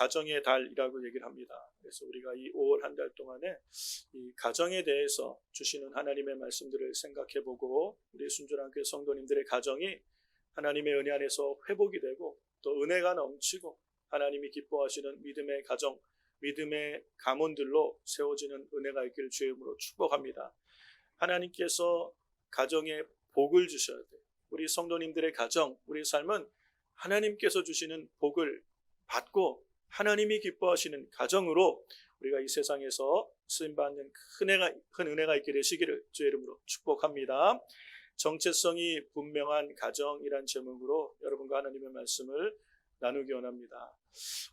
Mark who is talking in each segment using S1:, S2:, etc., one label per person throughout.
S1: 가정의 달이라고 얘기를 합니다. 그래서 우리가 이 5월 한 달 동안에 이 가정에 대해서 주시는 하나님의 말씀들을 생각해보고 우리 순전한 교회 성도님들의 가정이 하나님의 은혜 안에서 회복이 되고 또 은혜가 넘치고 하나님이 기뻐하시는 믿음의 가정, 믿음의 가문들로 세워지는 은혜가 있기를 주의 이름으로 축복합니다. 하나님께서 가정에 복을 주셔야 돼요. 우리 성도님들의 가정, 우리 삶은 하나님께서 주시는 복을 받고 하나님이 기뻐하시는 가정으로 우리가 이 세상에서 쓰임받는 큰 은혜가 있게 되시기를 주의 이름으로 축복합니다. 정체성이 분명한 가정이란 제목으로 여러분과 하나님의 말씀을 나누기 원합니다.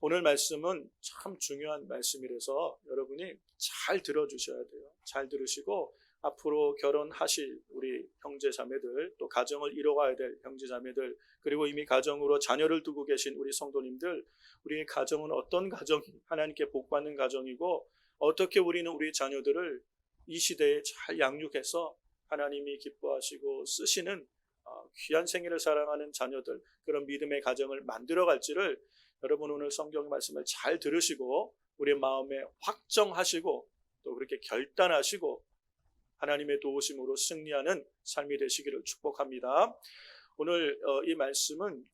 S1: 오늘 말씀은 참 중요한 말씀이라서 여러분이 잘 들어주셔야 돼요. 잘 들으시고 앞으로 결혼하실 우리 형제 자매들, 또 가정을 이뤄가야 될 형제 자매들, 그리고 이미 가정으로 자녀를 두고 계신 우리 성도님들, 우리의 가정은 어떤 가정이 하나님께 복받는 가정이고 어떻게 우리는 우리 자녀들을 이 시대에 잘 양육해서 하나님이 기뻐하시고 쓰시는 귀한 생애를 사랑하는 자녀들, 그런 믿음의 가정을 만들어갈지를 여러분 오늘 성경의 말씀을 잘 들으시고 우리의 마음에 확정하시고 또 그렇게 결단하시고 하나님의 도우심으로 승리하는 삶이 되시기를 축복합니다. 오늘 이 말씀은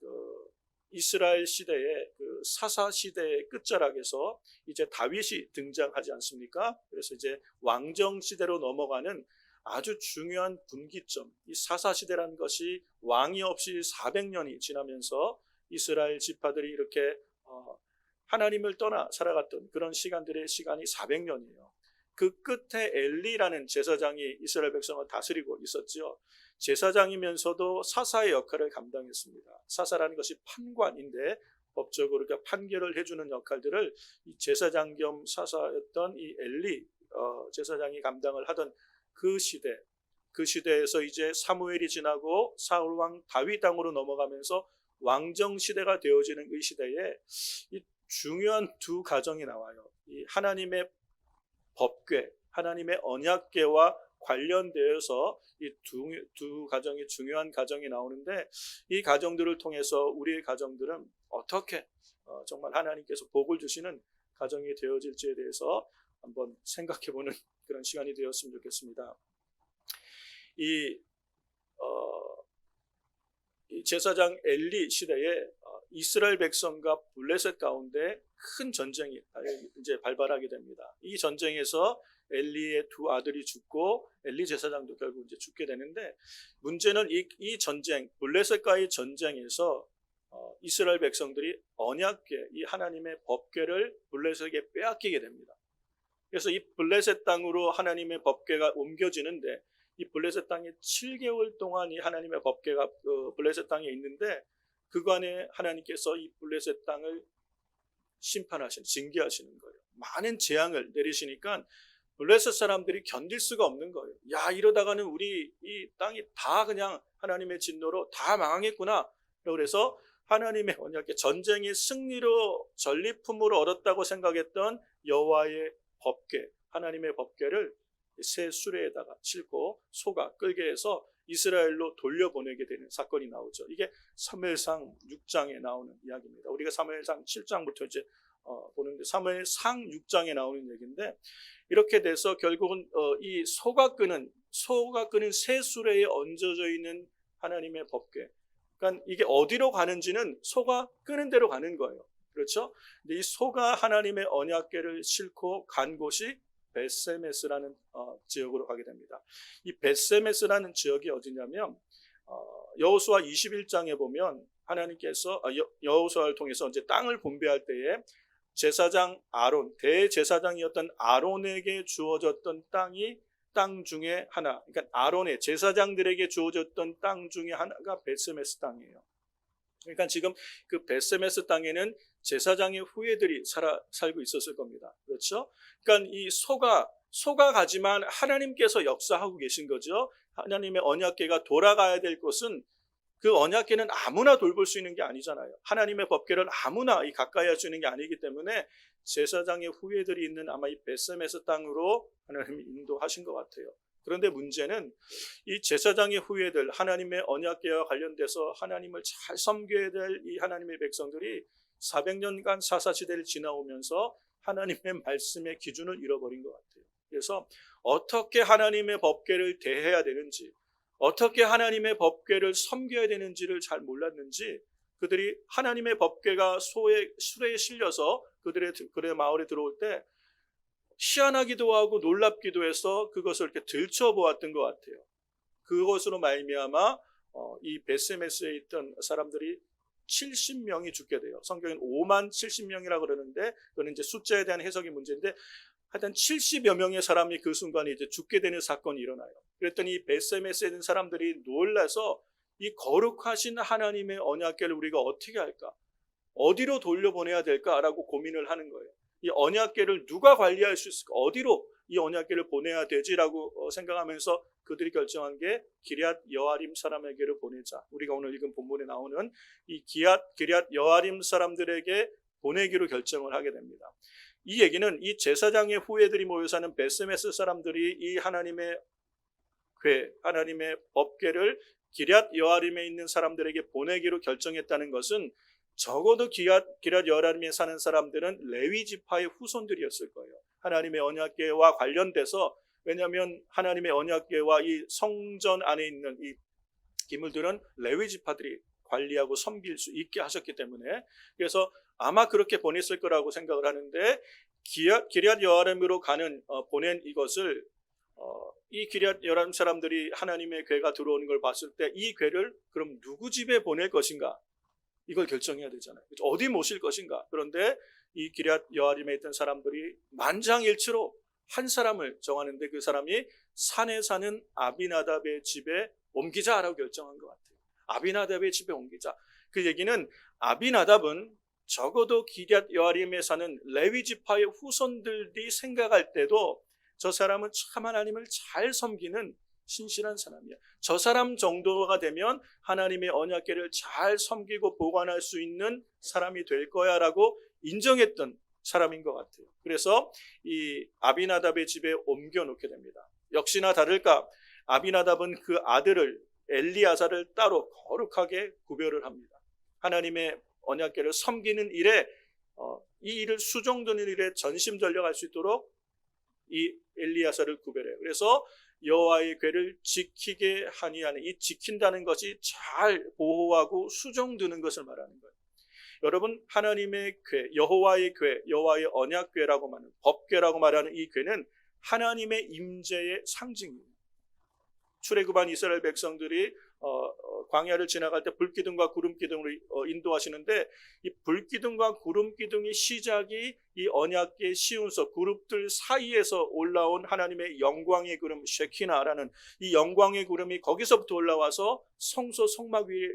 S1: 이스라엘 시대의 사사 시대의 끝자락에서 이제 다윗이 등장하지 않습니까? 그래서 이제 왕정 시대로 넘어가는 아주 중요한 분기점, 이 사사 시대라는 것이 왕이 없이 400년이 지나면서 이스라엘 지파들이 이렇게 하나님을 떠나 살아갔던 그런 시간들의 시간이 400년이에요. 그 끝에 엘리라는 제사장이 이스라엘 백성을 다스리고 있었지요. 제사장이면서도 사사의 역할을 감당했습니다. 사사라는 것이 판관인데 법적으로 판결을 해주는 역할들을 이 제사장 겸 사사였던 이 엘리 제사장이 감당을 하던 그 시대에서 이제 사무엘이 지나고 사울왕 다윗 왕으로 넘어가면서 왕정 시대가 되어지는 이 시대에 이 중요한 두 가정이 나와요. 이 하나님의 법궤, 하나님의 언약궤와 관련되어서 이 두 가정이 중요한 가정이 나오는데 이 가정들을 통해서 우리의 가정들은 어떻게 정말 하나님께서 복을 주시는 가정이 되어질지에 대해서 한번 생각해보는 그런 시간이 되었으면 좋겠습니다. 이 제사장 엘리 시대에 이스라엘 백성과 블레셋 가운데 큰 전쟁이 이제 발발하게 됩니다. 이 전쟁에서 엘리의 두 아들이 죽고 엘리 제사장도 결국 이제 죽게 되는데 문제는 이 전쟁, 블레셋과의 전쟁에서 이스라엘 백성들이 언약궤, 이 하나님의 법궤를 블레셋에게 빼앗기게 됩니다. 그래서 이 블레셋 땅으로 하나님의 법궤가 옮겨지는데 이 블레셋 땅에 7개월 동안 이 하나님의 법궤가 블레셋 땅에 있는데 그간에 하나님께서 이 블레셋 땅을 징계하시는 거예요. 많은 재앙을 내리시니까 블레셋 사람들이 견딜 수가 없는 거예요. 야, 이러다가는 우리 이 땅이 다 그냥 하나님의 진노로 다 망하겠구나. 그래서 하나님의 언약궤, 전쟁의 승리로 전리품으로 얻었다고 생각했던 여호와의 법궤, 하나님의 법궤를 새 수레에다가 싣고 소가 끌게 해서 이스라엘로 돌려보내게 되는 사건이 나오죠. 이게 사무엘상 6장에 나오는 이야기입니다. 우리가 사무엘상 7장부터 이제 보는데 사무엘상 6장에 나오는 얘기인데 이렇게 돼서 결국은 이 소가 끄는 새 수레에 얹어져 있는 하나님의 법궤. 그러니까 이게 어디로 가는지는 소가 끄는 대로 가는 거예요. 그렇죠? 근데 이 소가 하나님의 언약궤를 싣고 간 곳이 벳세메스라는 지역으로 가게 됩니다. 이 벳세메스라는 지역이 어디냐면 여호수아 21장에 보면 하나님께서 여호수아를 통해서 이제 땅을 분배할 때에 제사장 아론, 대제사장이었던 아론에게 주어졌던 땅이 땅 중에 하나, 그러니까 아론의 제사장들에게 주어졌던 땅 중에 하나가 벳세메스 땅이에요. 그러니까 지금 그 벳세메스 땅에는 제사장의 후예들이 살고 있었을 겁니다. 그렇죠? 그러니까 이 소가 가지만 하나님께서 역사하고 계신 거죠. 하나님의 언약궤가 돌아가야 될 곳은 그 언약궤는 아무나 돌볼 수 있는 게 아니잖아요. 하나님의 법궤를 아무나 가까이 할 수 있는 게 아니기 때문에 제사장의 후예들이 있는 아마 이 벳세메스 땅으로 하나님이 인도하신 것 같아요. 그런데 문제는 이 제사장의 후예들, 하나님의 언약궤와 관련돼서 하나님을 잘 섬겨야 될 이 하나님의 백성들이 400년간 사사시대를 지나오면서 하나님의 말씀의 기준을 잃어버린 것 같아요. 그래서 어떻게 하나님의 법궤를 대해야 되는지, 어떻게 하나님의 법궤를 섬겨야 되는지를 잘 몰랐는지 그들이 하나님의 법궤가 수레에 실려서 그들의 마을에 들어올 때 희한하기도 하고 놀랍기도 해서 그것을 이렇게 들춰보았던 것 같아요. 그것으로 말미암아 이 베세메스에 있던 사람들이 70명이 죽게 돼요. 성경은 5만 70명이라고 그러는데 그거는 이제 숫자에 대한 해석이 문제인데 하여튼 70여 명의 사람이 그 순간에 이제 죽게 되는 사건이 일어나요. 그랬더니 베세메스에 있는 사람들이 놀라서 이 거룩하신 하나님의 언약궤를 우리가 어떻게 할까? 어디로 돌려보내야 될까라고 고민을 하는 거예요. 이 언약궤를 누가 관리할 수 있을까? 어디로 이 언약궤를 보내야 되지라고 생각하면서 그들이 결정한 게 기럇 여아림 사람에게를 보내자. 우리가 오늘 읽은 본문에 나오는 이 기럇 여아림 사람들에게 보내기로 결정을 하게 됩니다. 이 얘기는 이 제사장의 후예들이 모여 사는 베세메스 사람들이 이 하나님의 궤, 하나님의 법궤를 기럇 여아림에 있는 사람들에게 보내기로 결정했다는 것은 적어도 기럇 여아림에 사는 사람들은 레위 지파의 후손들이었을 거예요. 하나님의 언약궤와 관련돼서, 왜냐하면 하나님의 언약궤와 이 성전 안에 있는 이 기물들은 레위 지파들이 관리하고 섬길 수 있게 하셨기 때문에, 그래서 아마 그렇게 보냈을 거라고 생각을 하는데, 기럇 여아림으로 보낸 이것을 이 기럇 여아림 사람들이 하나님의 궤가 들어오는 걸 봤을 때 이 궤를 그럼 누구 집에 보낼 것인가, 이걸 결정해야 되잖아요. 어디 모실 것인가. 그런데 이 기럇 여아림에 있던 사람들이 만장일치로 한 사람을 정하는데 그 사람이 산에 사는 아비나답의 집에 옮기자라고 결정한 것 같아요. 아비나답의 집에 옮기자. 그 얘기는 아비나답은 적어도 기럇 여아림에 사는 레위 지파의 후손들이 생각할 때도 저 사람은 참 하나님을 잘 섬기는 신실한 사람이야. 저 사람 정도가 되면 하나님의 언약궤를 잘 섬기고 보관할 수 있는 사람이 될 거야라고 인정했던 사람인 것 같아요. 그래서 이 아비나답의 집에 옮겨 놓게 됩니다. 역시나 다를까 아비나답은 그 아들을 엘리야사를 따로 거룩하게 구별을 합니다. 하나님의 언약궤를 섬기는 일에 이 일을 수종드는 일에 전심전력할 수 있도록 이 엘리야사를 구별해요. 그래서 여호와의 궤를 지키게 하니 하는, 이 지킨다는 것이 잘 보호하고 수종드는 것을 말하는 거예요. 여러분, 하나님의 궤, 여호와의 궤, 여호와의 언약궤라고 말하는 법궤라고 말하는 이 궤는 하나님의 임재의 상징이에요. 출애굽한 이스라엘 백성들이 광야를 지나갈 때 불기둥과 구름기둥으로 인도하시는데 이 불기둥과 구름기둥의 시작이 이 언약궤의 시운서 그룹들 사이에서 올라온 하나님의 영광의 구름 쉐키나라는 이 영광의 구름이 거기서부터 올라와서 성소 성막 위에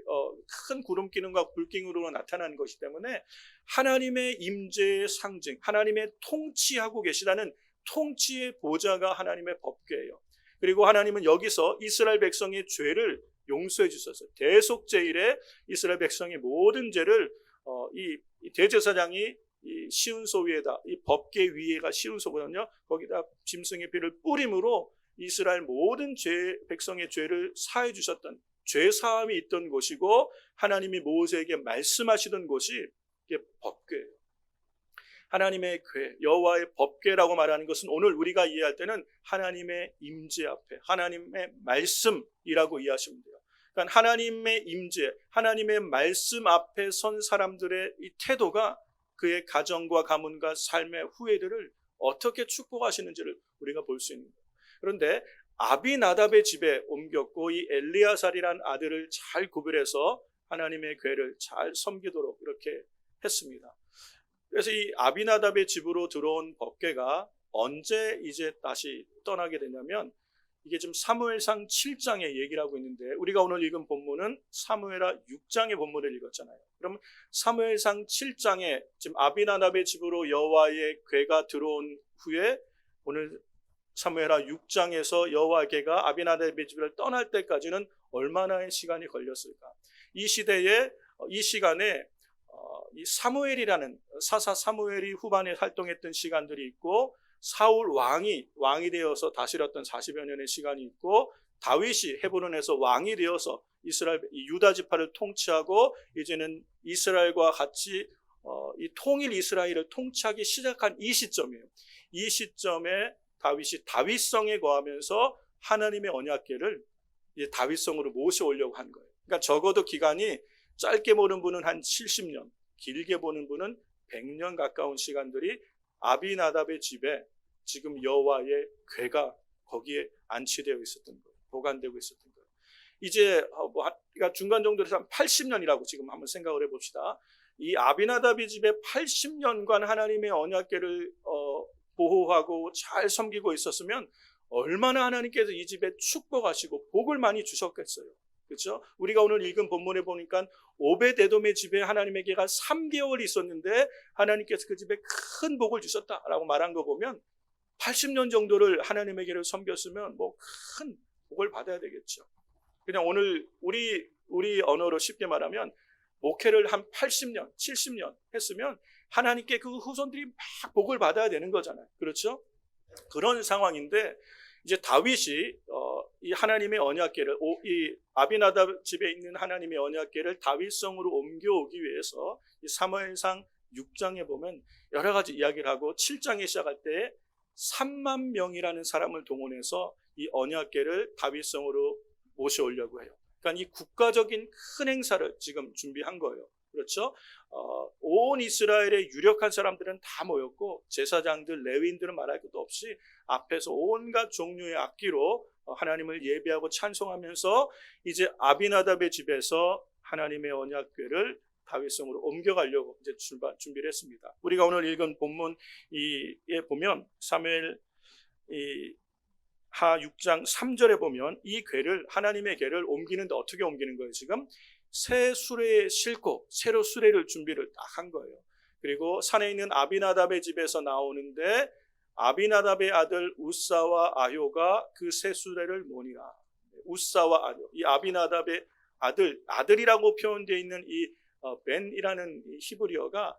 S1: 큰 구름기둥과 불기둥으로 나타나는 것이기 때문에 하나님의 임재의 상징, 하나님의 통치하고 계시다는 통치의 보좌가 하나님의 법궤예요. 그리고 하나님은 여기서 이스라엘 백성의 죄를 용서해 주셨어요. 대속죄일에 이스라엘 백성의 모든 죄를 이 대제사장이 이 시운소 위에다, 이 법궤 위에가 시운소거든요. 거기다 짐승의 피를 뿌림으로 이스라엘 모든 백성의 죄를 사해 주셨던 죄 사함이 있던 곳이고 하나님이 모세에게 말씀하시던 곳이 이게 법궤예요. 하나님의 궤, 여호와의 법궤라고 말하는 것은 오늘 우리가 이해할 때는 하나님의 임재 앞에 하나님의 말씀이라고 이해하시면 돼요. 그러니까 하나님의 임재, 하나님의 말씀 앞에 선 사람들의 이 태도가 그의 가정과 가문과 삶의 후예들을 어떻게 축복하시는지를 우리가 볼 수 있는 거예요. 그런데 아비나답의 집에 옮겼고 이 엘리야살이라는 아들을 잘 구별해서 하나님의 궤를 잘 섬기도록 이렇게 했습니다. 그래서 이 아비나답의 집으로 들어온 법궤가 언제 이제 다시 떠나게 되냐면 이게 지금 사무엘상 7장의 얘기를 하고 있는데 우리가 오늘 읽은 본문은 사무엘하 6장의 본문을 읽었잖아요. 그럼 사무엘상 7장에 지금 아비나답의 집으로 여호와의 궤가 들어온 후에 오늘 사무엘하 6장에서 여호와의 궤가 아비나답의 집을 떠날 때까지는 얼마나의 시간이 걸렸을까? 이 시간에 이 사무엘이라는 사사 사무엘이 후반에 활동했던 시간들이 있고 사울 왕이 되어서 다스렸던 40여 년의 시간이 있고 다윗이 헤브론에서 왕이 되어서 이스라엘 유다 지파를 통치하고 이제는 이스라엘과 같이 이 통일 이스라엘을 통치하기 시작한 이 시점이에요. 이 시점에 다윗이 다윗성에 거하면서 하나님의 언약궤를 이제 다윗성으로 모셔오려고 한 거예요. 그러니까 적어도 기간이 짧게 보는 분은 한 70년, 길게 보는 분은 100년 가까운 시간들이 아비나답의 집에 지금 여호와의 궤가 거기에 안치되어 있었던 거예요. 보관되고 있었던 거예요. 이제 그러니까 중간 정도로 해서 한 80년이라고 지금 한번 생각을 해봅시다. 이 아비나답의 집에 80년간 하나님의 언약궤를 보호하고 잘 섬기고 있었으면 얼마나 하나님께서 이 집에 축복하시고 복을 많이 주셨겠어요. 그렇죠? 우리가 오늘 읽은 본문에 보니까 오벳에돔의 집에 하나님의 궤가 3개월 있었는데 하나님께서 그 집에 큰 복을 주셨다라고 말한 거 보면 80년 정도를 하나님의 궤를 섬겼으면 뭐 큰 복을 받아야 되겠죠. 그냥 오늘 우리 언어로 쉽게 말하면 목회를 한 80년, 70년 했으면 하나님께 그 후손들이 막 복을 받아야 되는 거잖아요. 그렇죠? 그런 상황인데 이제 다윗이 이 하나님의 언약궤를 이 아비나답 집에 있는 하나님의 언약궤를 다윗성으로 옮겨오기 위해서 이 사무엘상 6장에 보면 여러 가지 이야기를 하고 7장에 시작할 때 3만 명이라는 사람을 동원해서 이 언약궤를 다윗성으로 모셔오려고 해요. 그러니까 이 국가적인 큰 행사를 지금 준비한 거예요. 그렇죠? 온 이스라엘의 유력한 사람들은 다 모였고 제사장들, 레위인들은 말할 것도 없이 앞에서 온갖 종류의 악기로 하나님을 예배하고 찬송하면서 이제 아비나답의 집에서 하나님의 언약궤를 다윗성으로 옮겨가려고 이제 준비를 했습니다. 우리가 오늘 읽은 본문에 보면 사무엘 하 6장 3절에 보면 이 궤를 하나님의 궤를 옮기는데 어떻게 옮기는 거예요? 지금 새 수레에 싣고 새로 수레를 준비를 딱 한 거예요. 그리고 산에 있는 아비나답의 집에서 나오는데 아비나답의 아들 우사와 아효가 그 새 수레를 모니라. 우사와 아효, 이 아비나답의 아들이라고 표현되어 있는 이 벤이라는 히브리어가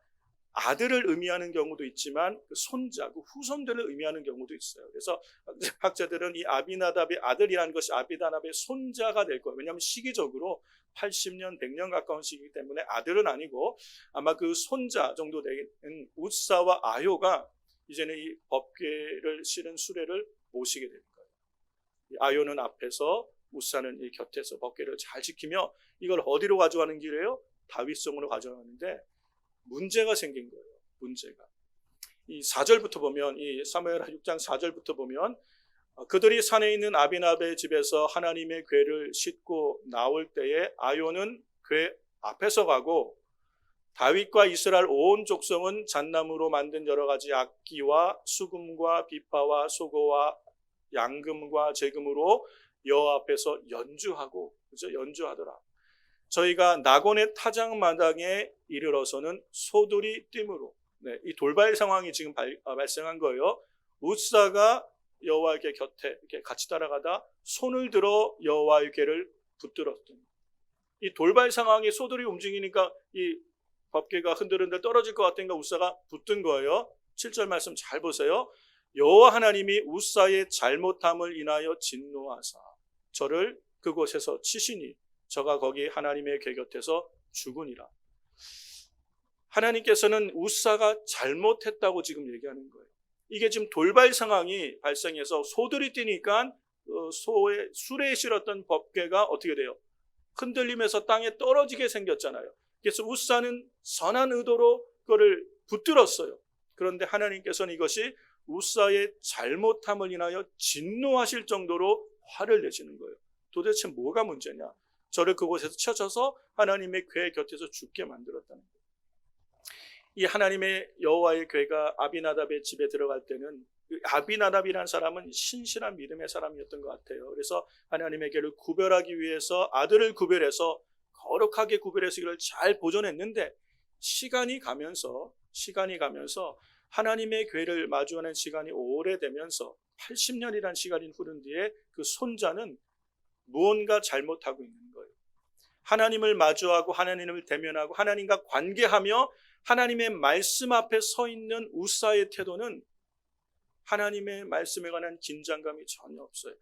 S1: 아들을 의미하는 경우도 있지만 그 손자, 그 후손들을 의미하는 경우도 있어요. 그래서 학자들은 이 아비나답의 아들이라는 것이 아비나답의 손자가 될 거예요. 왜냐하면 시기적으로 80년, 100년 가까운 시기이기 때문에 아들은 아니고 아마 그 손자 정도 되는 우사와 아효가 이제는 이 법궤를 실은 수레를 모시게 될 거예요. 아효는 앞에서 우사는 이 곁에서 법궤를 잘 지키며 이걸 어디로 가져가는 길이에요? 다윗성으로 가져가는데 문제가 생긴 거예요. 문제가. 이 4절부터 보면 이 사무엘 6장 4절부터 보면 그들이 산에 있는 아비나답의 집에서 하나님의 궤를 싣고 나올 때에 아효는 궤 앞에서 가고 다윗과 이스라엘 온 족속은 잣나무로 만든 여러 가지 악기와 수금과 비파와 소고와 양금과 제금으로 여호와 앞에서 연주하고 그죠? 연주하더라. 저희가 나곤의 타작마당에 이르러서는 소들이 뜀으로 이 돌발 상황이 지금 발생한 거예요. 우사가 여호와의 궤 곁에 이렇게 같이 따라가다 손을 들어 여호와의 궤를 붙들었던 이 돌발 상황에 소들이 움직이니까 이 법궤가 흔들흔들 떨어질 것 같으니까 우사가 붙든 거예요. 7절 말씀 잘 보세요. 여호와 하나님이 우사의 잘못함을 인하여 진노하사 저를 그곳에서 치시니 저가 거기 하나님의 궤 곁에서 죽으니라. 하나님께서는 우사가 잘못했다고 지금 얘기하는 거예요. 이게 지금 돌발 상황이 발생해서 소들이 뛰니까 소의 수레에 실었던 법궤가 어떻게 돼요? 흔들리면서 땅에 떨어지게 생겼잖아요. 그래서 우사는 선한 의도로 그거를 붙들었어요. 그런데 하나님께서는 이것이 우사의 잘못함을 인하여 진노하실 정도로 화를 내시는 거예요. 도대체 뭐가 문제냐? 저를 그곳에서 쳐져서 하나님의 궤 곁에서 죽게 만들었다는 거예요. 이 하나님의 여호와의 궤가 아비나답의 집에 들어갈 때는 아비나답이라는 사람은 신실한 믿음의 사람이었던 것 같아요. 그래서 하나님의 궤를 구별하기 위해서 아들을 구별해서 거룩하게 구별해서 이걸 잘 보존했는데 시간이 가면서 하나님의 궤를 마주하는 시간이 오래되면서 80년이라는 시간이 흐른 뒤에 그 손자는 무언가 잘못하고 있는 거예요. 하나님을 마주하고 하나님을 대면하고 하나님과 관계하며 하나님의 말씀 앞에 서 있는 우사의 태도는 하나님의 말씀에 관한 긴장감이 전혀 없어요.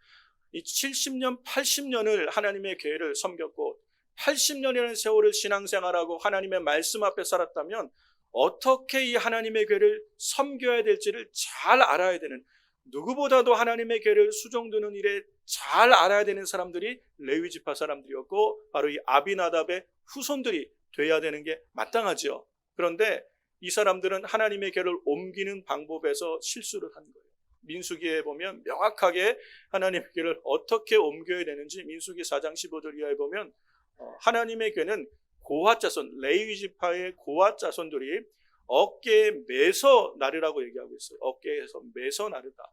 S1: 이 70년, 80년을 하나님의 궤를 섬겼고 80년이라는 세월을 신앙생활하고 하나님의 말씀 앞에 살았다면 어떻게 이 하나님의 궤를 섬겨야 될지를 잘 알아야 되는, 누구보다도 하나님의 궤를 수종드는 일에 잘 알아야 되는 사람들이 레위 지파 사람들이었고, 바로 이 아비나답의 후손들이 돼야 되는 게 마땅하지요. 그런데 이 사람들은 하나님의 궤를 옮기는 방법에서 실수를 한 거예요. 민수기에 보면 명확하게 하나님의 궤를 어떻게 옮겨야 되는지 민수기 4장 15절 이하에 보면 하나님의 궤는 고핫 자손, 레위 지파의 고핫 자손들이 어깨에 매서 나르라고 얘기하고 있어요. 어깨에서 매서 나르다.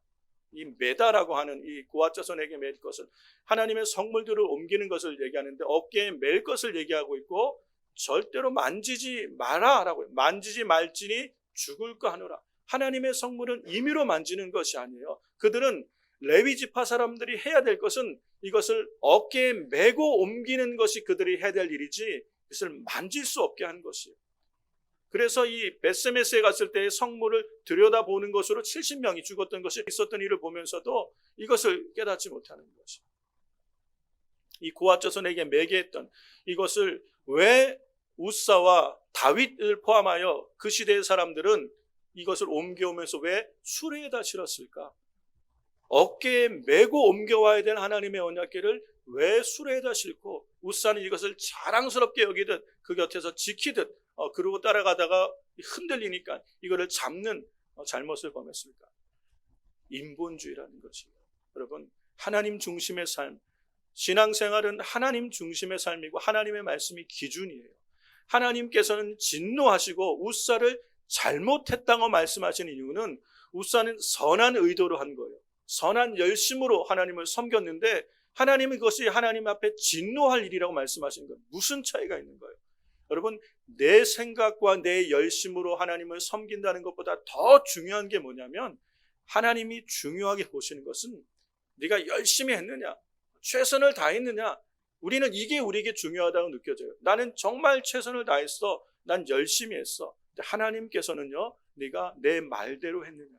S1: 이 매다라고 하는 이 고핫 자손에게 맬 것을, 하나님의 성물들을 옮기는 것을 얘기하는데 어깨에 맬 것을 얘기하고 있고, 절대로 만지지 마라라고, 만지지 말지니 죽을까 하노라. 하나님의 성물은 임의로 만지는 것이 아니에요. 그들은 레위 지파 사람들이 해야 될 것은 이것을 어깨에 메고 옮기는 것이 그들이 해야 될 일이지, 이것을 만질 수 없게 한 것이에요. 그래서 이 벳세메스에 갔을 때 성물을 들여다보는 것으로 70명이 죽었던 것이 있었던 일을 보면서도 이것을 깨닫지 못하는 것이, 이 고핫 자손에게 매게 했던 이것을 왜 우사와 다윗을 포함하여 그 시대의 사람들은 이것을 옮겨오면서 왜 수레에다 실었을까? 어깨에 메고 옮겨와야 될 하나님의 언약궤를 왜 수레에다 싣고 우사는 이것을 자랑스럽게 여기듯 그 곁에서 지키듯 그러고 따라가다가 흔들리니까 이거를 잡는 잘못을 범했을까? 인본주의라는 것이에요. 여러분, 하나님 중심의 삶, 신앙생활은 하나님 중심의 삶이고 하나님의 말씀이 기준이에요. 하나님께서는 진노하시고 우사를 잘못했다고 말씀하시는 이유는 우사는 선한 의도로 한 거예요. 선한 열심으로 하나님을 섬겼는데 하나님은 그것이 하나님 앞에 진노할 일이라고 말씀하시는 거예요. 무슨 차이가 있는 거예요? 여러분, 내 생각과 내 열심으로 하나님을 섬긴다는 것보다 더 중요한 게 뭐냐면, 하나님이 중요하게 보시는 것은 네가 열심히 했느냐, 최선을 다했느냐. 우리는 이게 우리에게 중요하다고 느껴져요. 나는 정말 최선을 다했어, 난 열심히 했어. 하나님께서는요, 네가 내 말대로 했느냐,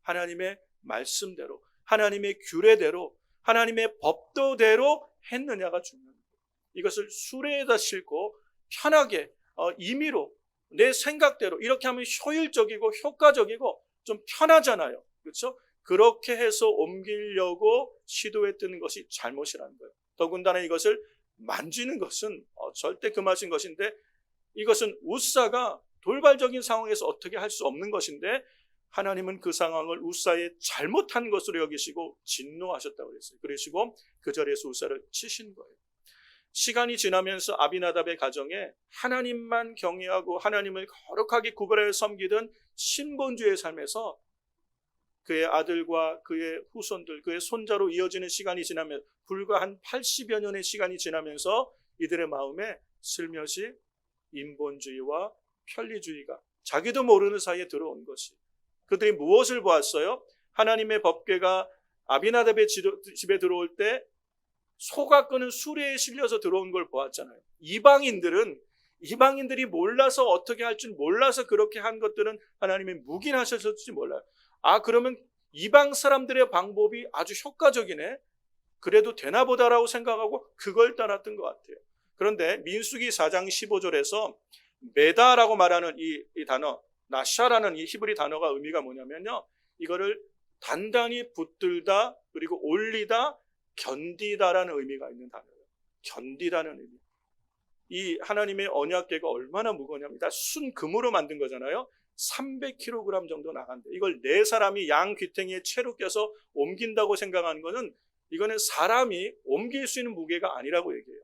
S1: 하나님의 말씀대로, 하나님의 규례대로, 하나님의 법도대로 했느냐가 중요합니다. 이것을 수레에다 싣고 편하게 임의로 내 생각대로 이렇게 하면 효율적이고 효과적이고 좀 편하잖아요. 그렇죠? 그렇게 해서 옮기려고 시도했던 것이 잘못이라는 거예요. 더군다나 이것을 만지는 것은 절대 금하신 것인데, 이것은 우사가 돌발적인 상황에서 어떻게 할 수 없는 것인데 하나님은 그 상황을 우사의 잘못한 것으로 여기시고 진노하셨다고 그랬어요. 그러시고 그 자리에서 우사를 치신 거예요. 시간이 지나면서 아비나답의 가정에 하나님만 경외하고 하나님을 거룩하게 구별하여 섬기던 신본주의 삶에서 그의 아들과 그의 후손들, 그의 손자로 이어지는 시간이 지나면 불과 한 80여 년의 시간이 지나면서 이들의 마음에 슬며시 인본주의와 편리주의가 자기도 모르는 사이에 들어온 것이, 그들이 무엇을 보았어요? 하나님의 법궤가 아비나답의 집에 들어올 때 소가 끄는 수레에 실려서 들어온 걸 보았잖아요. 이방인들이 몰라서 어떻게 할 줄 몰라서 그렇게 한 것들은 하나님이 묵인하셨을지 몰라요. 그러면 이방 사람들의 방법이 아주 효과적이네, 그래도 되나 보다라고 생각하고 그걸 따랐던 것 같아요. 그런데 민수기 4장 15절에서 메다라고 말하는 이 단어, 나샤라는 이 히브리 단어가 의미가 뭐냐면요, 이거를 단단히 붙들다, 그리고 올리다, 견디다라는 의미가 있는 단어예요. 견디다는 의미. 이 하나님의 언약궤가 얼마나 무거냐면 다 순금으로 만든 거잖아요. 300kg 정도 나간대. 이걸 네 사람이 양 귀퉁이에 채로 껴서 옮긴다고 생각하는 것은, 이거는 사람이 옮길 수 있는 무게가 아니라고 얘기해요.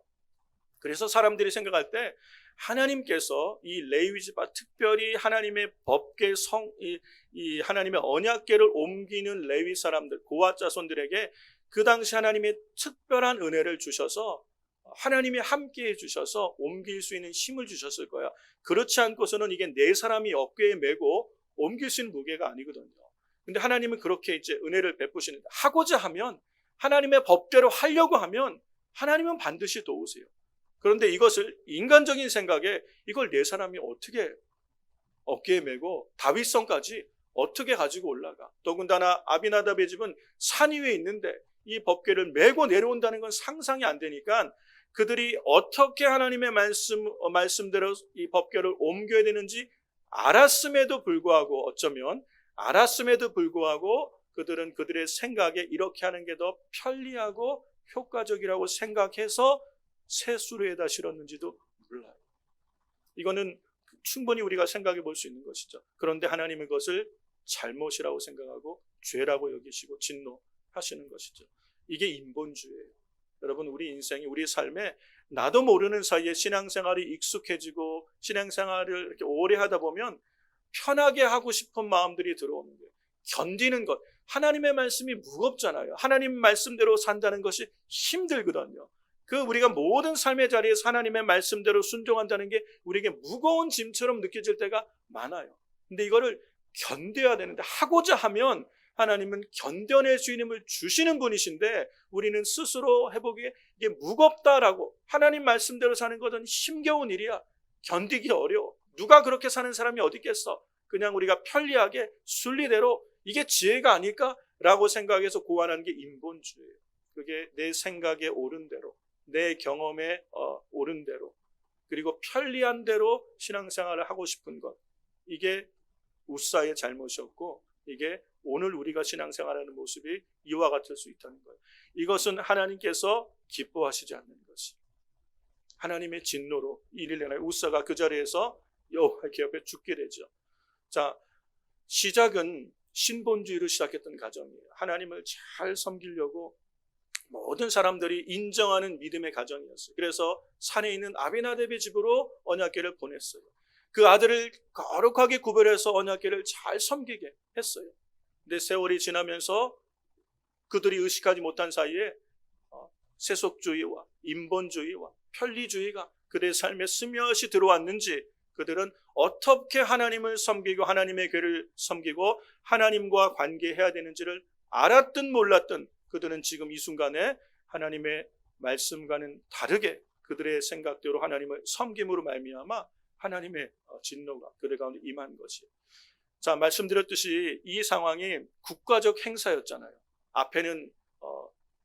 S1: 그래서 사람들이 생각할 때 하나님께서 이 레위 지파, 특별히 하나님의 법궤 이 하나님의 언약궤를 옮기는 레위 사람들, 고핫 자손들에게 그 당시 하나님의 특별한 은혜를 주셔서 하나님이 함께해 주셔서 옮길 수 있는 힘을 주셨을 거야. 그렇지 않고서는 이게 네 사람이 어깨에 메고 옮길 수 있는 무게가 아니거든요. 근데 하나님은 그렇게 이제 은혜를 베푸시는데, 하고자 하면, 하나님의 법대로 하려고 하면 하나님은 반드시 도우세요. 그런데 이것을 인간적인 생각에 이걸 네 사람이 어떻게 어깨에 메고 다윗성까지 어떻게 가지고 올라가? 더군다나 아비나답의 집은 산 위에 있는데 이 법궤를 메고 내려온다는 건 상상이 안 되니까 그들이 어떻게 하나님의 말씀대로 이 법궤를 옮겨야 되는지 알았음에도 불구하고 어쩌면 알았음에도 불구하고 그들은 그들의 생각에 이렇게 하는 게 더 편리하고 효과적이라고 생각해서 새수로에다 실었는지도 몰라요. 이거는 충분히 우리가 생각해 볼 수 있는 것이죠. 그런데 하나님은 그것을 잘못이라고 생각하고 죄라고 여기시고 진노하시는 것이죠. 이게 인본주의예요. 여러분, 우리 인생이, 우리 삶에 나도 모르는 사이에 신앙생활이 익숙해지고 신앙생활을 이렇게 오래 하다 보면 편하게 하고 싶은 마음들이 들어오는 거예요. 견디는 것. 하나님의 말씀이 무겁잖아요. 하나님 말씀대로 산다는 것이 힘들거든요. 우리가 모든 삶의 자리에서 하나님의 말씀대로 순종한다는 게 우리에게 무거운 짐처럼 느껴질 때가 많아요. 근데 이거를 견뎌야 되는데, 하고자 하면 하나님은 견뎌낼 수 있는 힘을 주시는 분이신데, 우리는 스스로 해보기에 이게 무겁다라고, 하나님 말씀대로 사는 것은 힘겨운 일이야, 견디기 어려워, 누가 그렇게 사는 사람이 어디 있겠어, 그냥 우리가 편리하게 순리대로 이게 지혜가 아닐까라고 생각해서 고안하는 게 인본주의예요. 그게 내 생각에 옳은 대로, 내 경험에 옳은 대로, 그리고 편리한 대로 신앙생활을 하고 싶은 것, 이게 우사의 잘못이었고, 이게 오늘 우리가 신앙생활하는 모습이 이와 같을 수 있다는 거예요. 이것은 하나님께서 기뻐하시지 않는 것이, 하나님의 진노로 일을 내나요. 우사가 그 자리에서 여호와의 앞에 죽게 되죠. 자, 시작은 신본주의로 시작했던 가정이에요. 하나님을 잘 섬기려고 모든 사람들이 인정하는 믿음의 가정이었어요. 그래서 산에 있는 아비나답의 집으로 언약궤를 보냈어요. 그 아들을 거룩하게 구별해서 언약궤를 잘 섬기게 했어요. 근데 세월이 지나면서 그들이 의식하지 못한 사이에 세속주의와 인본주의와 편리주의가 그들의 삶에 스며시 들어왔는지, 그들은 어떻게 하나님을 섬기고 하나님의 궤를 섬기고 하나님과 관계해야 되는지를 알았든 몰랐든 그들은 지금 이 순간에 하나님의 말씀과는 다르게 그들의 생각대로 하나님을 섬김으로 말미암아 하나님의 진노가 그들 가운데 임한 것이에요. 자, 말씀드렸듯이 이 상황이 국가적 행사였잖아요. 앞에는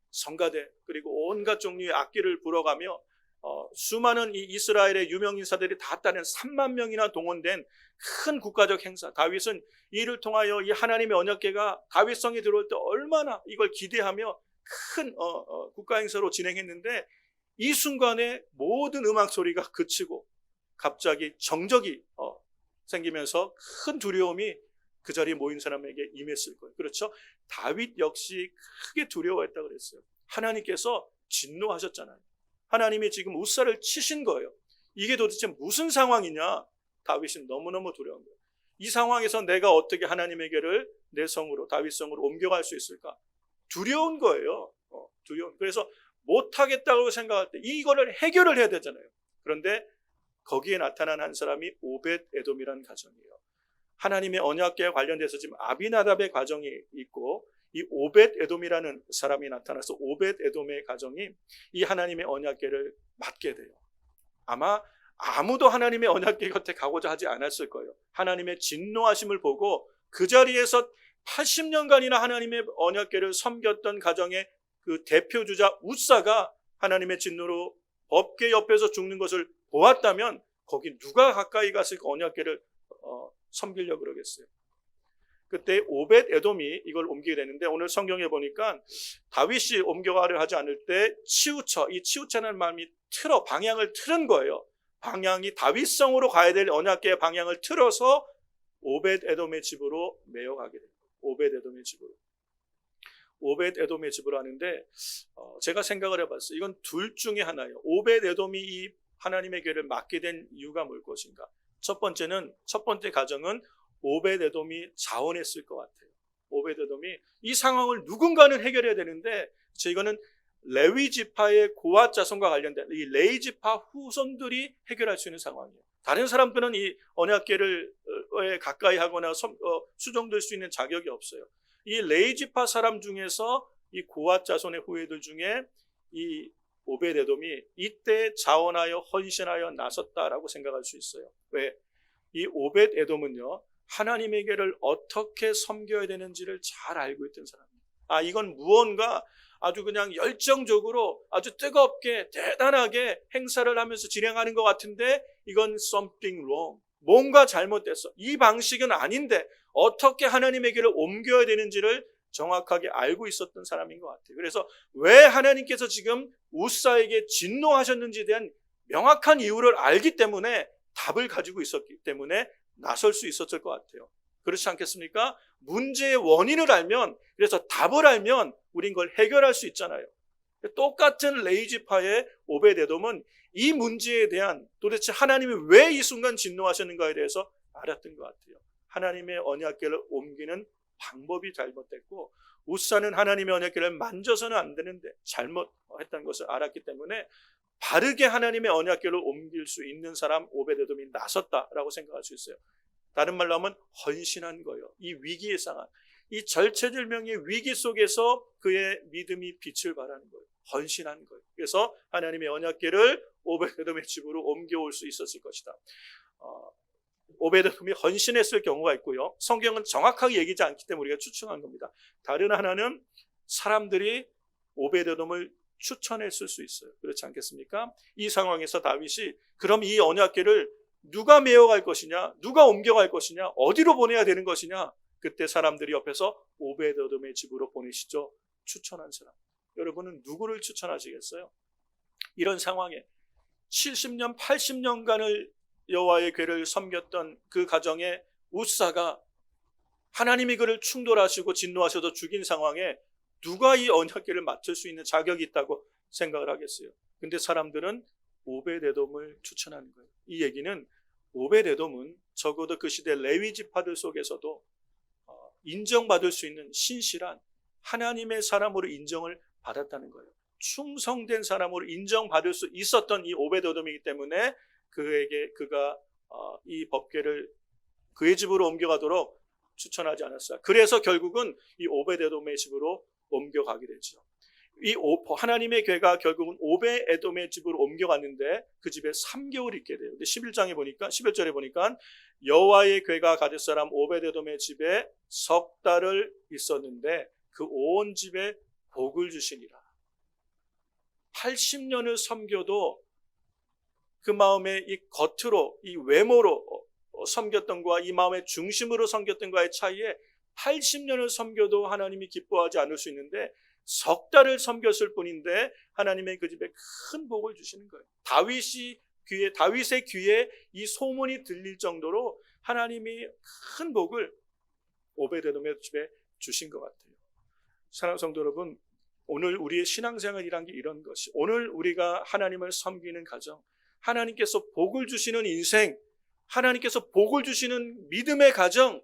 S1: 성가대, 그리고 온갖 종류의 악기를 불어가며 수많은 이 이스라엘의 유명 인사들이 다 따른 3만 명이나 동원된 큰 국가적 행사. 다윗은 이를 통하여 이 하나님의 언약궤가 다윗성에 들어올 때 얼마나 이걸 기대하며 큰 국가 행사로 진행했는데, 이 순간에 모든 음악 소리가 그치고 갑자기 정적이 생기면서 큰 두려움이 그 자리에 모인 사람에게 임했을 거예요. 그렇죠? 다윗 역시 크게 두려워했다고 그랬어요. 하나님께서 진노하셨잖아요. 하나님이 지금 우사를 치신 거예요. 이게 도대체 무슨 상황이냐? 다윗이 너무너무 두려운 거예요. 이 상황에서 내가 어떻게 하나님의 궤를 내 성으로, 다윗 성으로 옮겨갈 수 있을까? 두려운 거예요. 두려운. 그래서 못하겠다고 생각할 때 이거를 해결을 해야 되잖아요. 그런데 거기에 나타난 한 사람이 오벳 에돔이라는 가정이에요. 하나님의 언약궤와 관련돼서 지금 아비나답의 가정이 있고, 이 오벳 에돔이라는 사람이 나타나서 오벳 에돔의 가정이 이 하나님의 언약궤를 맡게 돼요. 아마 아무도 하나님의 언약궤 곁에 가고자 하지 않았을 거예요. 하나님의 진노하심을 보고 그 자리에서 80년간이나 하나님의 언약궤를 섬겼던 가정의 그 대표주자 우사가 하나님의 진노로 법궤 옆에서 죽는 것을 보았다면 거기 누가 가까이 가서 언약궤를 섬기려고 그러겠어요. 그때 오벳 에돔이 이걸 옮기게 되는데, 오늘 성경에 보니까 다윗이 옮겨가려 하지 않을 때 치우쳐, 이 치우쳐는 마음이 방향을 틀은 거예요. 방향이 다윗성으로 가야 될 언약궤의 방향을 틀어서 오벳 에돔의 집으로 메어가게 됩니다. 오벳 에돔의 집으로. 오벳 에돔의 집으로 하는데 제가 생각을 해봤어요. 이건 둘 중에 하나예요. 오벳 에돔이 이 하나님의 궤를 맡게 된 이유가 뭘 것인가? 첫 번째 가정은 오벳 에돔이 자원했을 것 같아요. 오벳 에돔이 이 상황을 누군가는 해결해야 되는데, 이거는 레위 지파의 고앗 자손과 관련된 이 레위 지파 후손들이 해결할 수 있는 상황이에요. 다른 사람들은 이 언약궤를 가까이 하거나 수종될 수 있는 자격이 없어요. 이 레위 지파 사람 중에서 이 고앗 자손의 후예들 중에 이 오벳 에돔이 이때 자원하여 헌신하여 나섰다라고 생각할 수 있어요. 왜? 이 오벳 에돔은요, 하나님의 궤를 어떻게 섬겨야 되는지를 잘 알고 있던 사람이에요. 이건 무언가 아주 그냥 열정적으로 아주 뜨겁게 대단하게 행사를 하면서 진행하는 것 같은데 이건 something wrong, 뭔가 잘못됐어. 이 방식은 아닌데 어떻게 하나님의 길을 옮겨야 되는지를 정확하게 알고 있었던 사람인 것 같아요. 그래서 왜 하나님께서 지금 우사에게 진노하셨는지에 대한 명확한 이유를 알기 때문에 답을 가지고 있었기 때문에 나설 수 있었을 것 같아요. 그렇지 않겠습니까? 문제의 원인을 알면, 그래서 답을 알면 우린 그걸 해결할 수 있잖아요. 똑같은 레이지파의 오베데돔은 이 문제에 대한 도대체 하나님이 왜 이 순간 진노하셨는가에 대해서 알았던 것 같아요. 하나님의 언약궤를 옮기는 방법이 잘못됐고, 우사는 하나님의 언약궤를 만져서는 안 되는데 잘못했다는 것을 알았기 때문에 바르게 하나님의 언약궤를 옮길 수 있는 사람 오베데돔이 나섰다라고 생각할 수 있어요. 다른 말로 하면 헌신한 거예요. 이 위기의 상황, 이 절체절명의 위기 속에서 그의 믿음이 빛을 발하는 거예요. 헌신한 거예요. 그래서 하나님의 언약궤를 오베데돔의 집으로 옮겨올 수 있었을 것이다. 오베데돔이 헌신했을 경우가 있고요. 성경은 정확하게 얘기하지 않기 때문에 우리가 추측한 겁니다. 다른 하나는 사람들이 오베데돔을 추천했을 수 있어요. 그렇지 않겠습니까? 이 상황에서 다윗이 그럼 이 언약궤를 누가 메어갈 것이냐, 누가 옮겨갈 것이냐, 어디로 보내야 되는 것이냐, 그때 사람들이 옆에서 오베데돔의 집으로 보내시죠. 추천한 사람. 여러분은 누구를 추천하시겠어요? 이런 상황에 70년, 80년간을 여호와의 궤를 섬겼던 그 가정에 우사가 하나님이 그를 충돌하시고 진노하셔서 죽인 상황에 누가 이 언약궤를 맡을 수 있는 자격이 있다고 생각을 하겠어요? 근데 사람들은 오베데돔을 추천하는 거예요. 이 얘기는 오베데돔은 적어도 그 시대 레위 지파들 속에서도 인정받을 수 있는 신실한 하나님의 사람으로 인정을 받았다는 거예요. 충성된 사람으로 인정받을 수 있었던 이 오베데돔이기 때문에 그가 이 법궤를 그의 집으로 옮겨가도록 추천하지 않았어요. 그래서 결국은 이 오베데돔의 집으로 옮겨가게 되죠. 이 하나님의 궤가 결국은 오베에돔의 집으로 옮겨갔는데 그 집에 3개월 있게 돼요. 근데 11절에 보니까 여호와의 궤가 가질 사람 오베데돔의 집에 석 달을 있었는데 그 온 집에 복을 주시니라. 80년을 섬겨도 그 마음의 이 겉으로, 이 외모로 섬겼던 것과 이 마음의 중심으로 섬겼던 것의 차이에 80년을 섬겨도 하나님이 기뻐하지 않을 수 있는데 석 달을 섬겼을 뿐인데 하나님의 그 집에 큰 복을 주시는 거예요. 다윗의 귀에 이 소문이 들릴 정도로 하나님이 큰 복을 오베데돔의 집에 주신 것 같아요. 사랑하는 성도 여러분, 오늘 우리의 신앙생활이란 게 이런 것이, 오늘 우리가 하나님을 섬기는 가정, 하나님께서 복을 주시는 인생, 하나님께서 복을 주시는 믿음의 가정,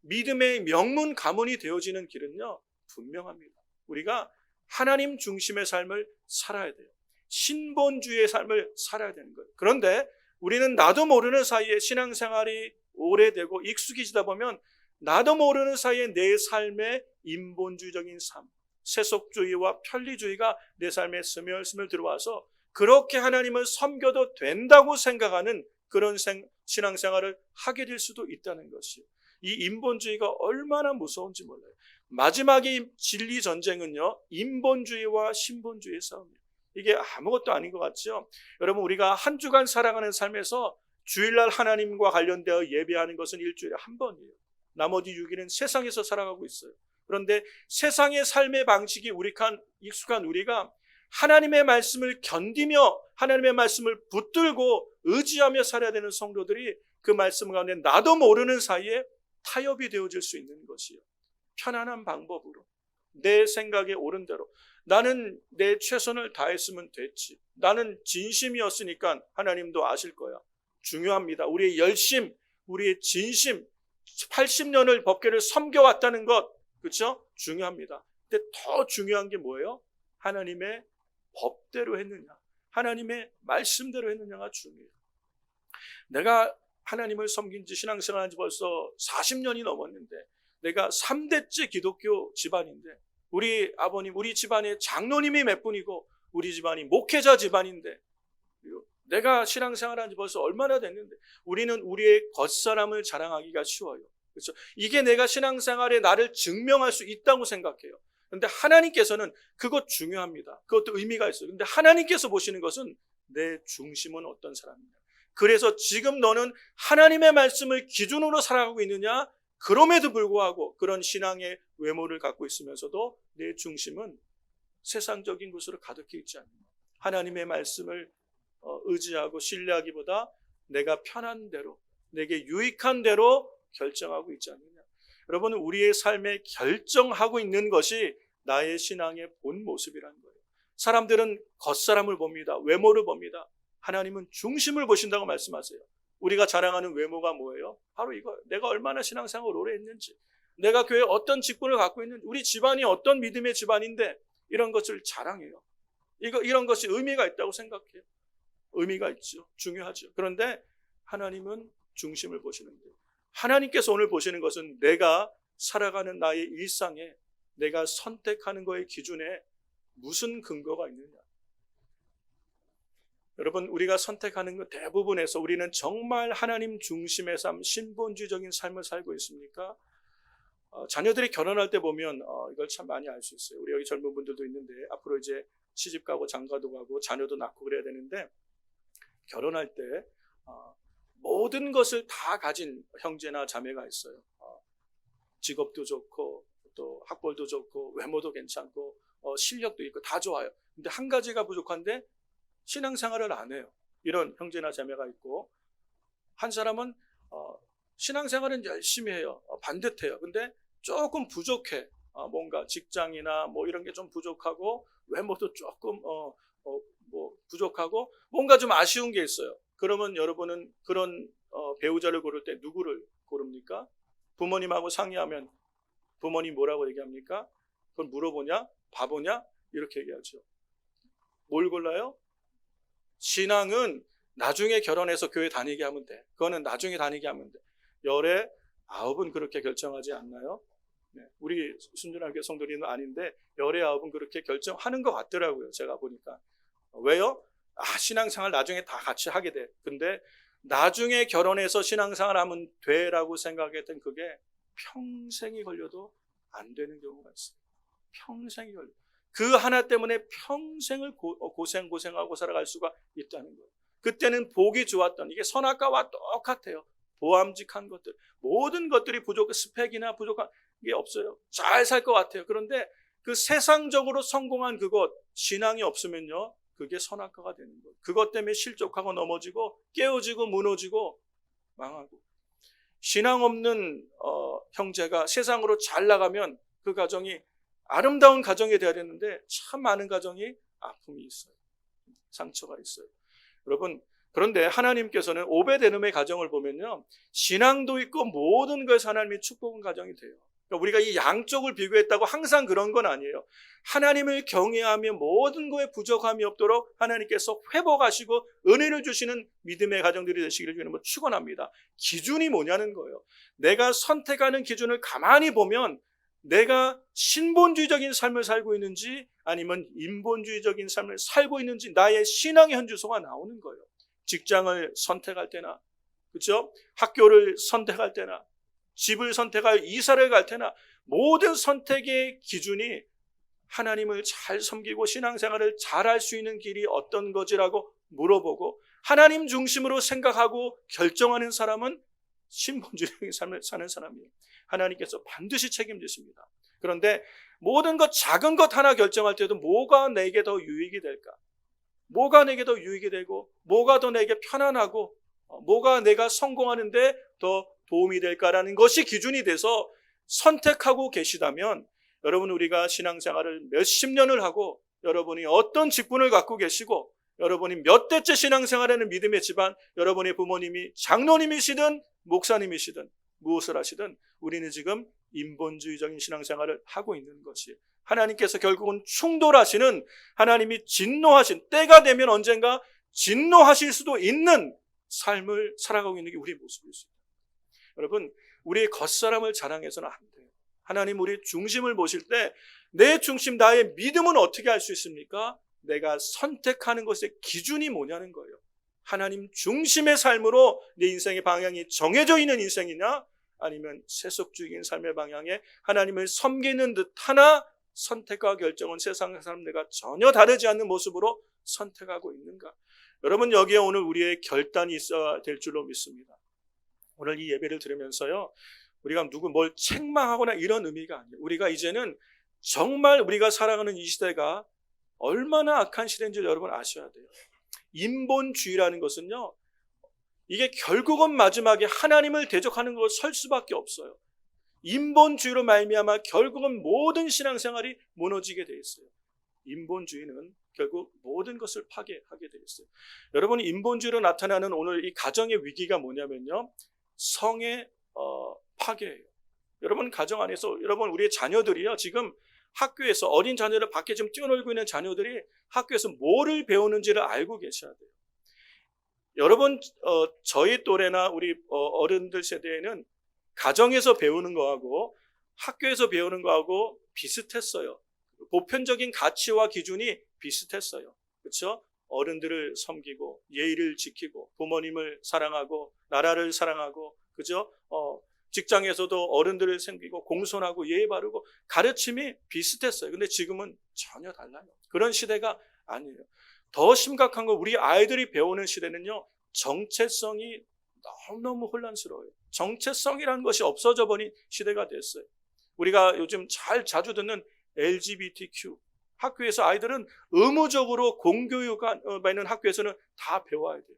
S1: 믿음의 명문 가문이 되어지는 길은요 분명합니다. 우리가 하나님 중심의 삶을 살아야 돼요. 신본주의의 삶을 살아야 되는 거예요. 그런데 우리는 나도 모르는 사이에 신앙생활이 오래되고 익숙해지다 보면 나도 모르는 사이에 내 삶의 인본주의적인 삶, 세속주의와 편리주의가 내 삶에 스멀스멀 들어와서 그렇게 하나님을 섬겨도 된다고 생각하는 그런 신앙생활을 하게 될 수도 있다는 것이에요. 이 인본주의가 얼마나 무서운지 몰라요. 마지막의 진리 전쟁은요, 인본주의와 신본주의의 싸움이에요. 이게 아무것도 아닌 것 같죠? 여러분, 우리가 한 주간 살아가는 삶에서 주일날 하나님과 관련되어 예배하는 것은 일주일에 한 번이에요. 나머지 6일은 세상에서 살아가고 있어요. 그런데 세상의 삶의 방식이 익숙한 우리가 하나님의 말씀을 견디며 하나님의 말씀을 붙들고 의지하며 살아야 되는 성도들이 그 말씀 가운데 나도 모르는 사이에 타협이 되어질 수 있는 것이요. 편안한 방법으로 내 생각에 옳은 대로 나는 내 최선을 다했으면 됐지. 나는 진심이었으니까 하나님도 아실 거야. 중요합니다. 우리의 열심, 우리의 진심, 80년을 법궤를 섬겨왔다는 것, 그렇죠? 중요합니다. 근데 더 중요한 게 뭐예요? 하나님의 법대로 했느냐, 하나님의 말씀대로 했느냐가 중요해요. 내가 하나님을 섬긴 지 신앙생활한 지 벌써 40년이 넘었는데 내가 3대째 기독교 집안인데 우리 아버님, 우리 집안에 장로님이 몇 분이고 우리 집안이 목회자 집안인데 내가 신앙생활한 지 벌써 얼마나 됐는데 우리는 우리의 겉사람을 자랑하기가 쉬워요. 그렇죠? 이게 내가 신앙생활에 나를 증명할 수 있다고 생각해요. 그런데 하나님께서는 그것 중요합니다. 그것도 의미가 있어요. 그런데 하나님께서 보시는 것은 내 중심은 어떤 사람이냐, 그래서 지금 너는 하나님의 말씀을 기준으로 살아가고 있느냐? 그럼에도 불구하고 그런 신앙의 외모를 갖고 있으면서도 내 중심은 세상적인 것으로 가득해 있지 않느냐? 하나님의 말씀을 의지하고 신뢰하기보다 내가 편한 대로, 내게 유익한 대로 결정하고 있지 않느냐? 여러분, 우리의 삶에 결정하고 있는 것이 나의 신앙의 본 모습이라는 거예요. 사람들은 겉사람을 봅니다. 외모를 봅니다. 하나님은 중심을 보신다고 말씀하세요. 우리가 자랑하는 외모가 뭐예요? 바로 이거예요. 내가 얼마나 신앙생활을 오래 했는지, 내가 교회에 어떤 직분을 갖고 있는지, 우리 집안이 어떤 믿음의 집안인데 이런 것을 자랑해요. 이런 것이 의미가 있다고 생각해요. 의미가 있죠. 중요하죠. 그런데 하나님은 중심을 보시는데, 하나님께서 오늘 보시는 것은 내가 살아가는 나의 일상에, 내가 선택하는 거의 기준에 무슨 근거가 있느냐. 여러분, 우리가 선택하는 것 대부분에서 우리는 정말 하나님 중심의 삶, 신본주의적인 삶을 살고 있습니까? 자녀들이 결혼할 때 보면 이걸 참 많이 알 수 있어요. 우리 여기 젊은 분들도 있는데 앞으로 이제 시집 가고 장가도 가고 자녀도 낳고 그래야 되는데, 결혼할 때 모든 것을 다 가진 형제나 자매가 있어요. 직업도 좋고 또 학벌도 좋고 외모도 괜찮고 실력도 있고 다 좋아요. 근데 한 가지가 부족한데 신앙생활을 안 해요. 이런 형제나 자매가 있고, 한 사람은 신앙생활은 열심히 해요. 반듯해요. 근데 조금 부족해. 뭔가 직장이나 뭐 이런 게 좀 부족하고 외모도 조금 뭐 부족하고 뭔가 좀 아쉬운 게 있어요. 그러면 여러분은 그런 배우자를 고를 때 누구를 고릅니까? 부모님하고 상의하면 부모님 뭐라고 얘기합니까? 그걸 물어보냐? 바보냐? 이렇게 얘기하죠. 뭘 골라요? 신앙은 나중에 결혼해서 교회 다니게 하면 돼. 그거는 나중에 다니게 하면 돼. 열에 9은 그렇게 결정하지 않나요? 네, 우리 순전한 교회 성도들은 아닌데 열에 9은 그렇게 결정하는 것 같더라고요. 제가 보니까. 왜요? 신앙생활 나중에 다 같이 하게 돼. 근데 나중에 결혼해서 신앙생활 하면 돼라고 생각했던 그게 평생이 걸려도 안 되는 경우가 있어요. 평생이 걸려. 그 하나 때문에 평생을 고생하고 살아갈 수가 있다는 거예요. 그때는 복이 좋았던, 이게 선악과와 똑같아요. 보암직한 것들, 모든 것들이 스펙이나 부족한 게 없어요. 잘 살 것 같아요. 그런데 그 세상적으로 성공한 그것, 신앙이 없으면요, 그게 선악과가 되는 거예요. 그것 때문에 실족하고 넘어지고 깨어지고 무너지고 망하고. 신앙 없는 형제가 세상으로 잘 나가면 그 가정이 아름다운 가정이 되어야 되는데 참 많은 가정이 아픔이 있어요. 상처가 있어요. 여러분, 그런데 하나님께서는 오베데돔의 가정을 보면요, 신앙도 있고 모든 것에서 하나님이 축복한 가정이 돼요. 그러니까 우리가 이 양쪽을 비교했다고 항상 그런 건 아니에요. 하나님을 경외하며 모든 것에 부족함이 없도록 하나님께서 회복하시고 은혜를 주시는 믿음의 가정들이 되시기를 주님은 축원합니다. 기준이 뭐냐는 거예요. 내가 선택하는 기준을 가만히 보면 내가 신본주의적인 삶을 살고 있는지 아니면 인본주의적인 삶을 살고 있는지 나의 신앙의 현주소가 나오는 거예요. 직장을 선택할 때나, 그렇죠? 학교를 선택할 때나, 집을 선택하여 이사를 갈 때나, 모든 선택의 기준이 하나님을 잘 섬기고 신앙생활을 잘 할 수 있는 길이 어떤 거지라고 물어보고 하나님 중심으로 생각하고 결정하는 사람은 신본주의적인 삶을 사는 사람이에요. 하나님께서 반드시 책임지십니다. 그런데 모든 것, 작은 것 하나 결정할 때도 뭐가 내게 더 유익이 될까? 뭐가 내게 더 유익이 되고 뭐가 더 내게 편안하고 뭐가 내가 성공하는데 더 도움이 될까라는 것이 기준이 돼서 선택하고 계시다면, 여러분, 우리가 신앙생활을 몇십 년을 하고 여러분이 어떤 직분을 갖고 계시고 여러분이 몇 대째 신앙생활하는 믿음의 집안, 여러분의 부모님이 장로님이시든 목사님이시든 무엇을 하시든 우리는 지금 인본주의적인 신앙생활을 하고 있는 것이, 하나님께서 결국은 충돌하시는, 하나님이 진노하신, 때가 되면 언젠가 진노하실 수도 있는 삶을 살아가고 있는 게 우리의 모습일 수 있다. 여러분, 우리의 겉사람을 자랑해서는 안 돼요. 하나님 우리 중심을 보실 때 내 중심, 나의 믿음은 어떻게 할 수 있습니까? 내가 선택하는 것의 기준이 뭐냐는 거예요. 하나님 중심의 삶으로 내 인생의 방향이 정해져 있는 인생이냐, 아니면 세속주의적인 삶의 방향에 하나님을 섬기는 듯 하나 선택과 결정은 세상 사람들과 전혀 다르지 않는 모습으로 선택하고 있는가? 여러분, 여기에 오늘 우리의 결단이 있어야 될 줄로 믿습니다. 오늘 이 예배를 들으면서요, 우리가 누구 뭘 책망하거나 이런 의미가 아니에요. 우리가 이제는 정말 우리가 살아가는 이 시대가 얼마나 악한 시대인지 여러분 아셔야 돼요. 인본주의라는 것은요, 이게 결국은 마지막에 하나님을 대적하는 걸 설 수밖에 없어요. 인본주의로 말미암아 결국은 모든 신앙생활이 무너지게 돼 있어요. 인본주의는 결국 모든 것을 파괴하게 돼 있어요. 여러분, 인본주의로 나타나는 오늘 이 가정의 위기가 뭐냐면요, 성의 파괴예요. 여러분, 가정 안에서 여러분, 우리의 자녀들이요, 지금 학교에서 어린 자녀들 밖에 좀 뛰어놀고 있는 자녀들이 학교에서 뭐를 배우는지를 알고 계셔야 돼요. 여러분, 저희 또래나 우리 어른들 세대에는 가정에서 배우는 거하고 학교에서 배우는 거하고 비슷했어요. 보편적인 가치와 기준이 비슷했어요. 그렇죠? 어른들을 섬기고 예의를 지키고 부모님을 사랑하고 나라를 사랑하고, 그죠? 직장에서도 어른들을 섬기고 공손하고 예의 바르고 가르침이 비슷했어요. 근데 지금은 전혀 달라요. 그런 시대가 아니에요. 더 심각한 건 우리 아이들이 배우는 시대는요, 정체성이 너무너무 혼란스러워요. 정체성이라는 것이 없어져 버린 시대가 됐어요. 우리가 요즘 자주 듣는 LGBTQ, 학교에서 아이들은 의무적으로 공교육가 있는 학교에서는 다 배워야 돼요.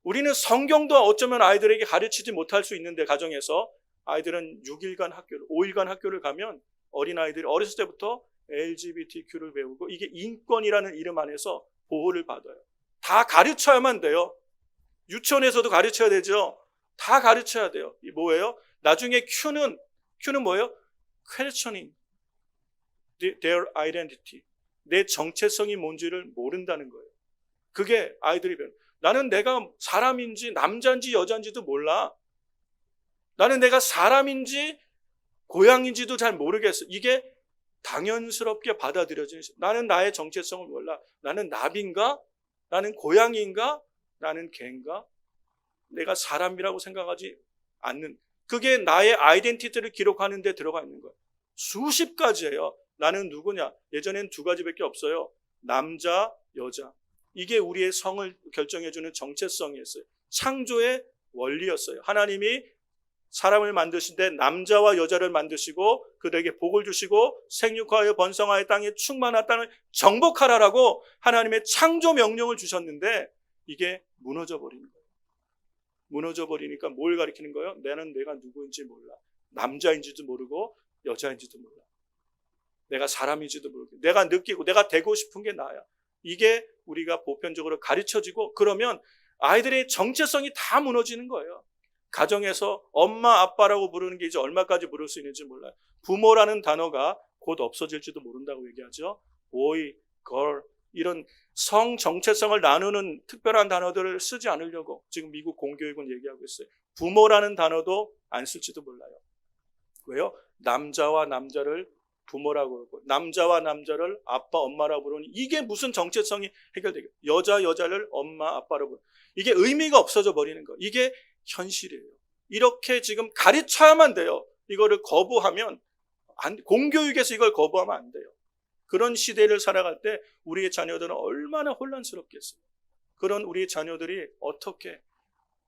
S1: 우리는 성경도 어쩌면 아이들에게 가르치지 못할 수 있는데, 가정에서 아이들은 6일간 학교를, 5일간 학교를 가면 어린아이들이 어렸을 때부터 LGBTQ를 배우고, 이게 인권이라는 이름 안에서 보호를 받아요. 다 가르쳐야만 돼요. 유치원에서도 가르쳐야 되죠. 다 가르쳐야 돼요. 이 뭐예요? 나중에 Q는 뭐예요? questioning their identity. 내 정체성이 뭔지를 모른다는 거예요. 그게 아이들이 배우는. 나는 내가 사람인지 남자인지 여자인지도 몰라. 나는 내가 사람인지 고양인지도 잘 모르겠어. 이게 당연스럽게 받아들여지는 시대. 나는 나의 정체성을 몰라. 나는 나비인가? 나는 고양이인가? 나는 개인가? 내가 사람이라고 생각하지 않는, 그게 나의 아이덴티티를 기록하는 데 들어가 있는 거예요. 수십 가지예요. 나는 누구냐? 예전엔 2가지밖에 없어요. 남자, 여자. 이게 우리의 성을 결정해주는 정체성이었어요. 창조의 원리였어요. 하나님이 사람을 만드실 때 남자와 여자를 만드시고 그들에게 복을 주시고 생육하여 번성하여 땅에 충만한 땅을 정복하라라고 하나님의 창조 명령을 주셨는데, 이게 무너져 버리는 거예요. 무너져 버리니까 뭘 가리키는 거예요? 나는 내가 누구인지 몰라. 남자인지도 모르고 여자인지도 몰라. 내가 사람인지도 모르고 내가 느끼고 내가 되고 싶은 게 나야. 이게 우리가 보편적으로 가르쳐지고, 그러면 아이들의 정체성이 다 무너지는 거예요. 가정에서 엄마 아빠라고 부르는 게 이제 얼마까지 부를 수 있는지 몰라요. 부모라는 단어가 곧 없어질지도 모른다고 얘기하죠. boy, girl, 이런 성 정체성을 나누는 특별한 단어들을 쓰지 않으려고 지금 미국 공교육은 얘기하고 있어요. 부모라는 단어도 안 쓸지도 몰라요. 왜요? 남자와 남자를 부모라고 그러고 남자와 남자를 아빠 엄마라고 부르니 이게 무슨 정체성이 해결되겠어요? 여자를 엄마 아빠라고 부르는, 이게 의미가 없어져 버리는 거. 이게 현실이에요. 이렇게 지금 가르쳐야만 돼요. 이거를 거부하면 공교육에서 이걸 거부하면 안 돼요. 그런 시대를 살아갈 때 우리의 자녀들은 얼마나 혼란스럽겠어요. 그런 우리의 자녀들이 어떻게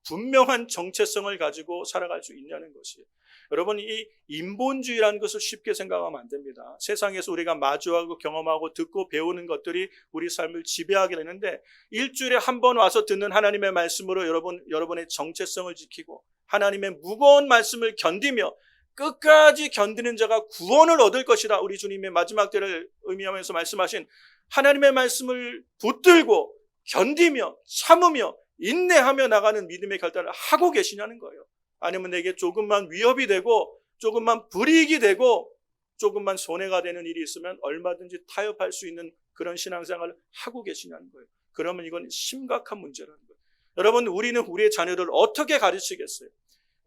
S1: 분명한 정체성을 가지고 살아갈 수 있냐는 것이에요. 여러분, 이 인본주의라는 것을 쉽게 생각하면 안 됩니다. 세상에서 우리가 마주하고 경험하고 듣고 배우는 것들이 우리 삶을 지배하게 되는데, 일주일에 한 번 와서 듣는 하나님의 말씀으로 여러분의 정체성을 지키고 하나님의 무거운 말씀을 견디며 끝까지 견디는 자가 구원을 얻을 것이다. 우리 주님의 마지막 때를 의미하면서 말씀하신 하나님의 말씀을 붙들고 견디며 참으며 인내하며 나가는 믿음의 결단을 하고 계시냐는 거예요. 아니면 내게 조금만 위협이 되고 조금만 불이익이 되고 조금만 손해가 되는 일이 있으면 얼마든지 타협할 수 있는 그런 신앙생활을 하고 계시냐는 거예요. 그러면 이건 심각한 문제라는 거예요. 여러분, 우리는 우리의 자녀를 어떻게 가르치겠어요?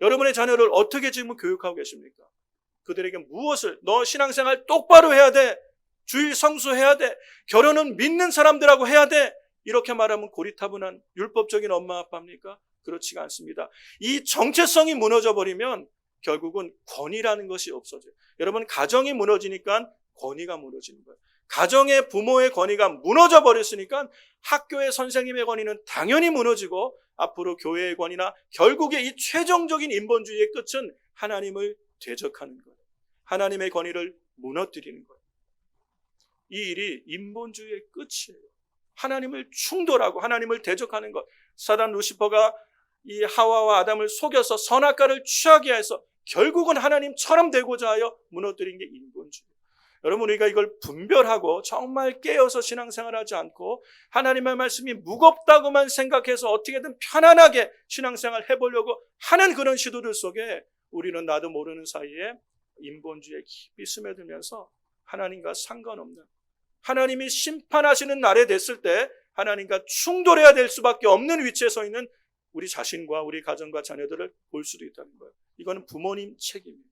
S1: 여러분의 자녀를 어떻게 지금 교육하고 계십니까? 그들에게 무엇을, 너 신앙생활 똑바로 해야 돼, 주일 성수해야 돼, 결혼은 믿는 사람들하고 해야 돼, 이렇게 말하면 고리타분한 율법적인 엄마 아빠입니까? 그렇지가 않습니다. 이 정체성이 무너져 버리면 결국은 권위라는 것이 없어져요. 여러분, 가정이 무너지니까 권위가 무너지는 거예요. 가정의 부모의 권위가 무너져 버렸으니까 학교의 선생님의 권위는 당연히 무너지고 앞으로 교회의 권위나 결국에 이 최종적인 인본주의의 끝은 하나님을 대적하는 거예요. 하나님의 권위를 무너뜨리는 거예요. 이 일이 인본주의의 끝이에요. 하나님을 충돌하고 하나님을 대적하는 것. 사단 루시퍼가 이 하와와 아담을 속여서 선악과를 취하게 해서 결국은 하나님처럼 되고자 하여 무너뜨린 게 인본주의예요. 여러분, 우리가 이걸 분별하고 정말 깨어서 신앙생활하지 않고 하나님의 말씀이 무겁다고만 생각해서 어떻게든 편안하게 신앙생활 해보려고 하는 그런 시도들 속에 우리는 나도 모르는 사이에 인본주의에 깊이 스며들면서 하나님과 상관없는, 하나님이 심판하시는 날에 됐을 때 하나님과 충돌해야 될 수밖에 없는 위치에 서 있는 우리 자신과 우리 가정과 자녀들을 볼 수도 있다는 거예요. 이거는 부모님 책임이에요.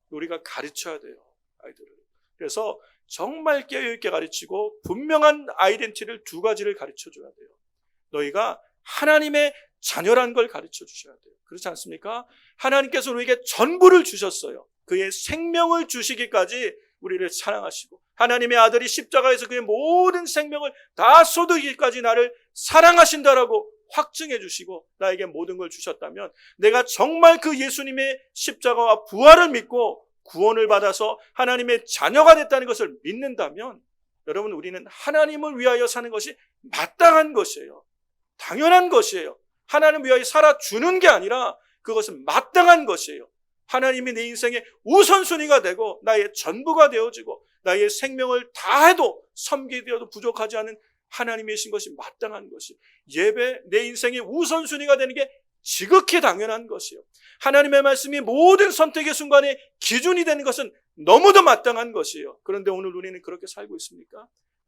S1: 우리가 가르쳐야 돼요, 아이들을. 그래서 정말 깨어있게 가르치고 분명한 아이덴티티를 두 가지를 가르쳐줘야 돼요. 너희가 하나님의 자녀란 걸 가르쳐 주셔야 돼요. 그렇지 않습니까? 하나님께서 우리에게 전부를 주셨어요. 그의 생명을 주시기까지 우리를 사랑하시고 하나님의 아들이 십자가에서 그의 모든 생명을 다 쏟으기까지 나를 사랑하신다라고 확증해 주시고 나에게 모든 걸 주셨다면, 내가 정말 그 예수님의 십자가와 부활을 믿고 구원을 받아서 하나님의 자녀가 됐다는 것을 믿는다면, 여러분, 우리는 하나님을 위하여 사는 것이 마땅한 것이에요. 당연한 것이에요. 하나님을 위하여 살아주는 게 아니라 그것은 마땅한 것이에요. 하나님이 내 인생의 우선순위가 되고 나의 전부가 되어지고 나의 생명을 다해도 섬기되어도 부족하지 않은 하나님이신 것이 마땅한 것이, 예배, 내 인생의 우선순위가 되는 게 지극히 당연한 것이요. 하나님의 말씀이 모든 선택의 순간에 기준이 되는 것은 너무도 마땅한 것이에요. 그런데 오늘 우리는 그렇게 살고 있습니까?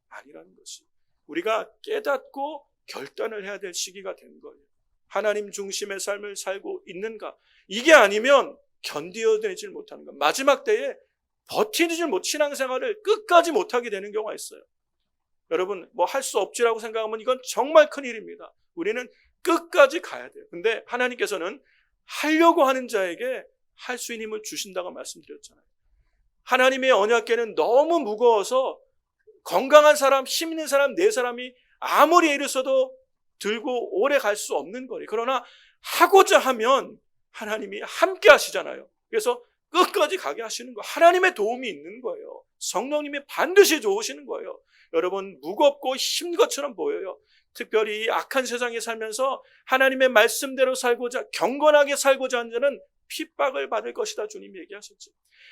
S1: 아니라는 것이. 우리가 깨닫고 결단을 해야 될 시기가 된 거예요. 하나님 중심의 삶을 살고 있는가? 이게 아니면 견디어내질 못하는 것. 마지막 때에 버티질 못, 신앙생활을 끝까지 못하게 되는 경우가 있어요. 여러분, 뭐 할 수 없지라고 생각하면 이건 정말 큰일입니다. 우리는 끝까지 가야 돼요. 근데 하나님께서는 하려고 하는 자에게 할 수 있는 힘을 주신다고 말씀드렸잖아요. 하나님의 언약궤는 너무 무거워서 건강한 사람, 힘 있는 사람, 네 사람이 아무리 애를 써도 들고 오래 갈 수 없는 거예요. 그러나 하고자 하면 하나님이 함께 하시잖아요. 그래서 끝까지 가게 하시는 거예요. 하나님의 도움이 있는 거예요. 성령님이 반드시 도우시는 거예요. 여러분, 무겁고 힘든 것처럼 보여요. 특별히 악한 세상에 살면서 하나님의 말씀대로 살고자, 경건하게 살고자 하는 자는 핍박을 받을 것이다, 주님이 얘기하셨죠.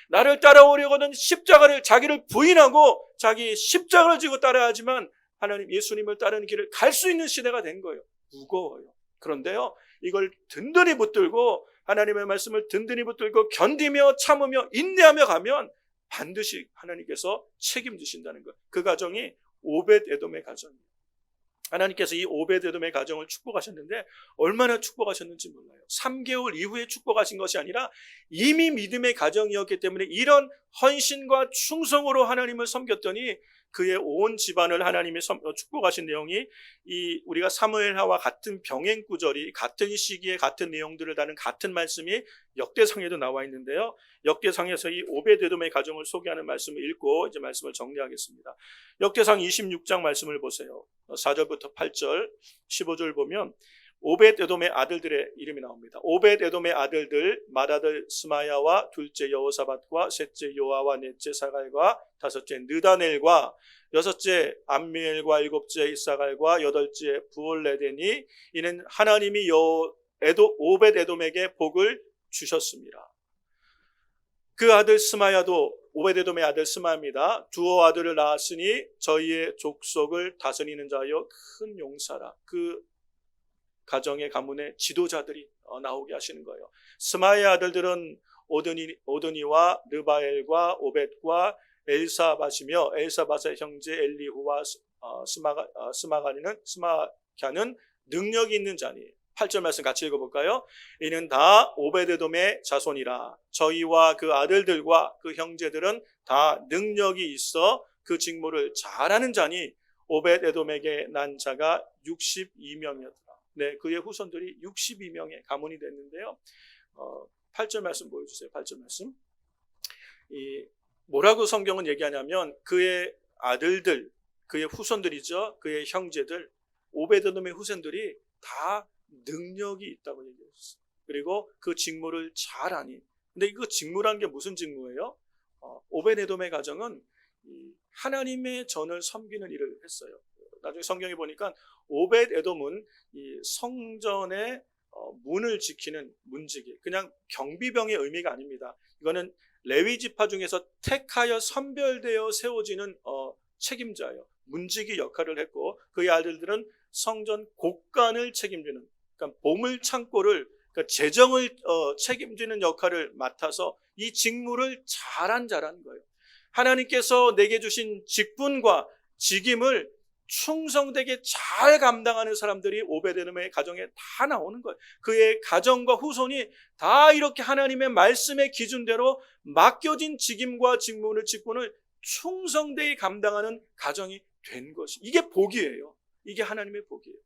S1: 나를 따라오려거든 십자가를, 자기를 부인하고 자기 십자가를 지고 따라야지만 하나님 예수님을 따르는 길을 갈 수 있는 시대가 된 거예요. 무거워요. 그런데요, 이걸 든든히 붙들고 하나님의 말씀을 든든히 붙들고 견디며 참으며 인내하며 가면 반드시 하나님께서 책임지신다는 것. 그 가정이 오벳에돔의 가정이에요. 하나님께서 이 오벳에돔의 가정을 축복하셨는데 얼마나 축복하셨는지 몰라요. 3개월 이후에 축복하신 것이 아니라 이미 믿음의 가정이었기 때문에 이런 헌신과 충성으로 하나님을 섬겼더니 그의 온 집안을 하나님이 축복하신 내용이, 이 우리가 사무엘하와 같은 병행 구절이 같은 시기에 같은 내용들을 다룬 같은 말씀이 역대상에도 나와 있는데요. 역대상에서 이 오벳에돔의 가정을 소개하는 말씀을 읽고 이제 말씀을 정리하겠습니다. 역대상 26장 말씀을 보세요. 4절부터 8절, 15절 보면 오벳에돔의 아들들의 이름이 나옵니다. 오벳에돔의 아들들, 맏아들 스마야와 둘째 여호사밧과 셋째 요아와 넷째 사갈과 다섯째 느다넬과 여섯째 암미엘과 일곱째 이사갈과 여덟째 부올레데니, 이는 하나님이 오벳에돔에게 복을 주셨습니다. 그 아들 스마야도 오벳에돔의 아들 스마야입니다. 두어 아들을 낳았으니 저희의 족속을 다스리는 자여 큰 용사라. 그 가정의 가문의 지도자들이 나오게 하시는 거예요. 스마야의 아들들은 오드니와 르바엘과 오벳과 엘사밧이며 엘사밧의 형제 엘리후와 스마갸는 능력이 있는 자니. 8절 말씀 같이 읽어볼까요? 이는 다 오벳에돔의 자손이라. 저희와 그 아들들과 그 형제들은 다 능력이 있어 그 직무를 잘하는 자니 오벳에돔에게 난 자가 62명이었다. 네, 그의 후손들이 62명의 가문이 됐는데요. 8절 말씀 보여주세요. 8절 말씀. 뭐라고 성경은 얘기하냐면 그의 아들들, 그의 후손들이죠. 그의 형제들, 오베드돔의 후손들이 다 능력이 있다고 얘기했어요. 그리고 그 직무를 잘하니. 근데 그 직무란 게 무슨 직무예요? 오베드돔의 가정은 하나님의 전을 섬기는 일을 했어요. 나중에 성경에 보니까 오벳에돔은 이 성전의 문을 지키는 문지기, 그냥 경비병의 의미가 아닙니다. 이거는 레위 지파 중에서 택하여 선별되어 세워지는 책임자예요. 문지기 역할을 했고, 그의 아들들은 성전 곳간을 책임지는, 그러니까 보물 창고를, 그러니까 재정을 책임지는 역할을 맡아서 이 직무를 잘한 거예요. 하나님께서 내게 주신 직분과 직임을 충성되게 잘 감당하는 사람들이 오베데돔의 가정에 다 나오는 거예요. 그의 가정과 후손이 다 이렇게 하나님의 말씀의 기준대로 맡겨진 직임과 직분을 충성되게 감당하는 가정이 된 것이, 이게 복이에요. 이게 하나님의 복이에요.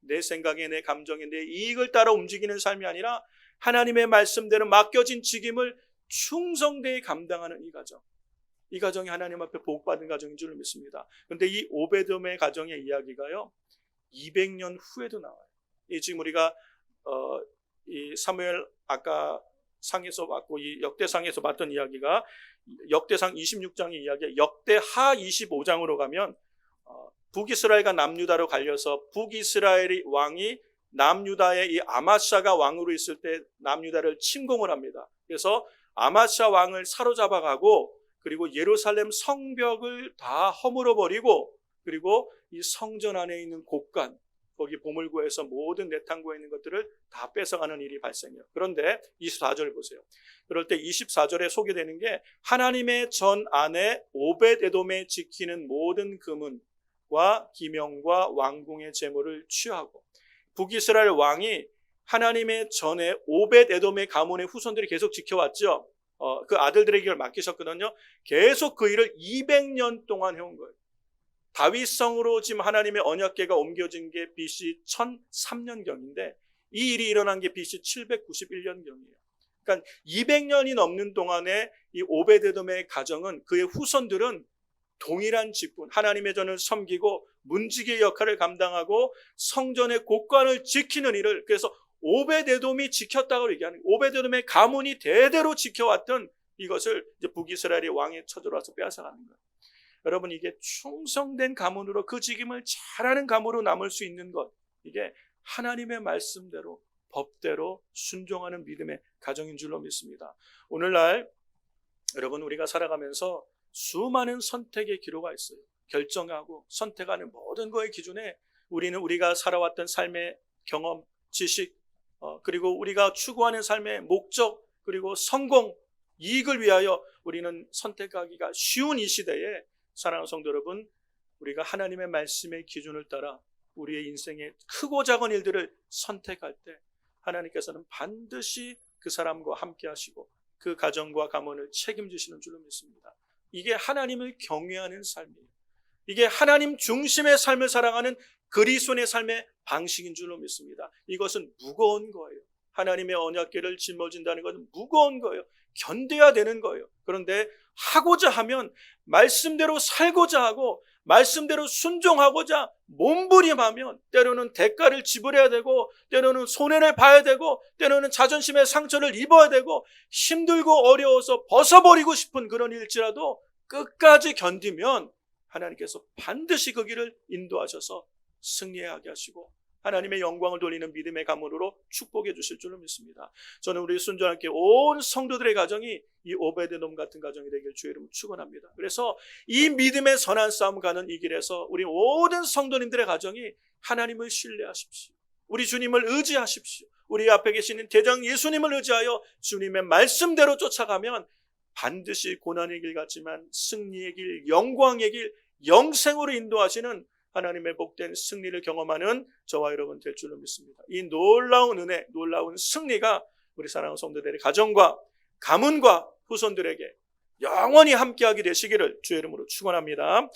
S1: 내 생각에, 내 감정에, 내 이익을 따라 움직이는 삶이 아니라 하나님의 말씀대로 맡겨진 직임을 충성되게 감당하는 이 가정, 이 가정이 하나님 앞에 복받은 가정인 줄 믿습니다. 그런데 이 오베돔의 가정의 이야기가요, 200년 후에도 나와요. 지금 우리가 이 사무엘 아까 상에서 봤고, 이 역대상에서 봤던 이야기가 역대상 26장의 이야기에 역대하 25장으로 가면 북이스라엘과 남유다로 갈려서 북이스라엘의 왕이 남유다의 이 아마샤가 왕으로 있을 때 남유다를 침공을 합니다. 그래서 아마샤 왕을 사로잡아가고, 그리고 예루살렘 성벽을 다 허물어 버리고, 그리고 이 성전 안에 있는 곳간, 거기 보물고에서 모든 내탕고에 있는 것들을 다 뺏어가는 일이 발생해요. 그런데 24절 보세요. 그럴 때 24절에 소개되는 게 하나님의 전 안에 오벳에돔에 지키는 모든 금은과 기명과 왕궁의 재물을 취하고, 북이스라엘 왕이 하나님의 전에 오벳에돔의 가문의 후손들이 계속 지켜왔죠. 그 아들들에게 이걸 맡기셨거든요. 계속 그 일을 200년 동안 해온 거예요. 다윗성으로 지금 하나님의 언약궤가 옮겨진 게 BC 1003년경인데 이 일이 일어난 게 BC 791년경이에요. 그러니까 200년이 넘는 동안에 이 오베데돔의 가정은, 그의 후손들은 동일한 직분, 하나님의 전을 섬기고 문지기의 역할을 감당하고 성전의 곳간을 지키는 일을, 그래서 오베데돔이 지켰다고 얘기하는 거예요. 오베데돔의 가문이 대대로 지켜왔던 이것을 이제 북이스라엘의 왕이 쳐들어와서 빼앗아가는 거예요. 여러분, 이게 충성된 가문으로, 그 직임을 잘하는 가문으로 남을 수 있는 것, 이게 하나님의 말씀대로 법대로 순종하는 믿음의 가정인 줄로 믿습니다. 오늘날 여러분, 우리가 살아가면서 수많은 선택의 기로가 있어요. 결정하고 선택하는 모든 거의 기준에 우리는 우리가 살아왔던 삶의 경험, 지식, 그리고 우리가 추구하는 삶의 목적, 그리고 성공, 이익을 위하여 우리는 선택하기가 쉬운 이 시대에, 사랑하는 성도 여러분, 우리가 하나님의 말씀의 기준을 따라 우리의 인생의 크고 작은 일들을 선택할 때 하나님께서는 반드시 그 사람과 함께 하시고 그 가정과 가문을 책임지시는 줄로 믿습니다. 이게 하나님을 경외하는 삶이에요. 이게 하나님 중심의 삶을 살아가는 그리스도인의 삶의 방식인 줄로 믿습니다. 이것은 무거운 거예요. 하나님의 언약궤를 짊어진다는 것은 무거운 거예요. 견뎌야 되는 거예요. 그런데 하고자 하면, 말씀대로 살고자 하고 말씀대로 순종하고자 몸부림하면 때로는 대가를 지불해야 되고, 때로는 손해를 봐야 되고, 때로는 자존심의 상처를 입어야 되고, 힘들고 어려워서 벗어버리고 싶은 그런 일지라도 끝까지 견디면 하나님께서 반드시 그 길을 인도하셔서 승리하게 하시고 하나님의 영광을 돌리는 믿음의 가문으로 축복해 주실 줄로 믿습니다. 저는 우리 순종함께 온 성도들의 가정이 이 오베데돔 같은 가정이 되길 주의 이름으로 축원합니다. 그래서 이 믿음의 선한 싸움 가는 이 길에서 우리 모든 성도님들의 가정이 하나님을 신뢰하십시오. 우리 주님을 의지하십시오. 우리 앞에 계시는 대장 예수님을 의지하여 주님의 말씀대로 쫓아가면 반드시 고난의 길 같지만 승리의 길, 영광의 길, 영생으로 인도하시는 하나님의 복된 승리를 경험하는 저와 여러분 될 줄로 믿습니다. 이 놀라운 은혜, 놀라운 승리가 우리 사랑하는 성도들의 가정과 가문과 후손들에게 영원히 함께하게 되시기를 주의 이름으로 축원합니다.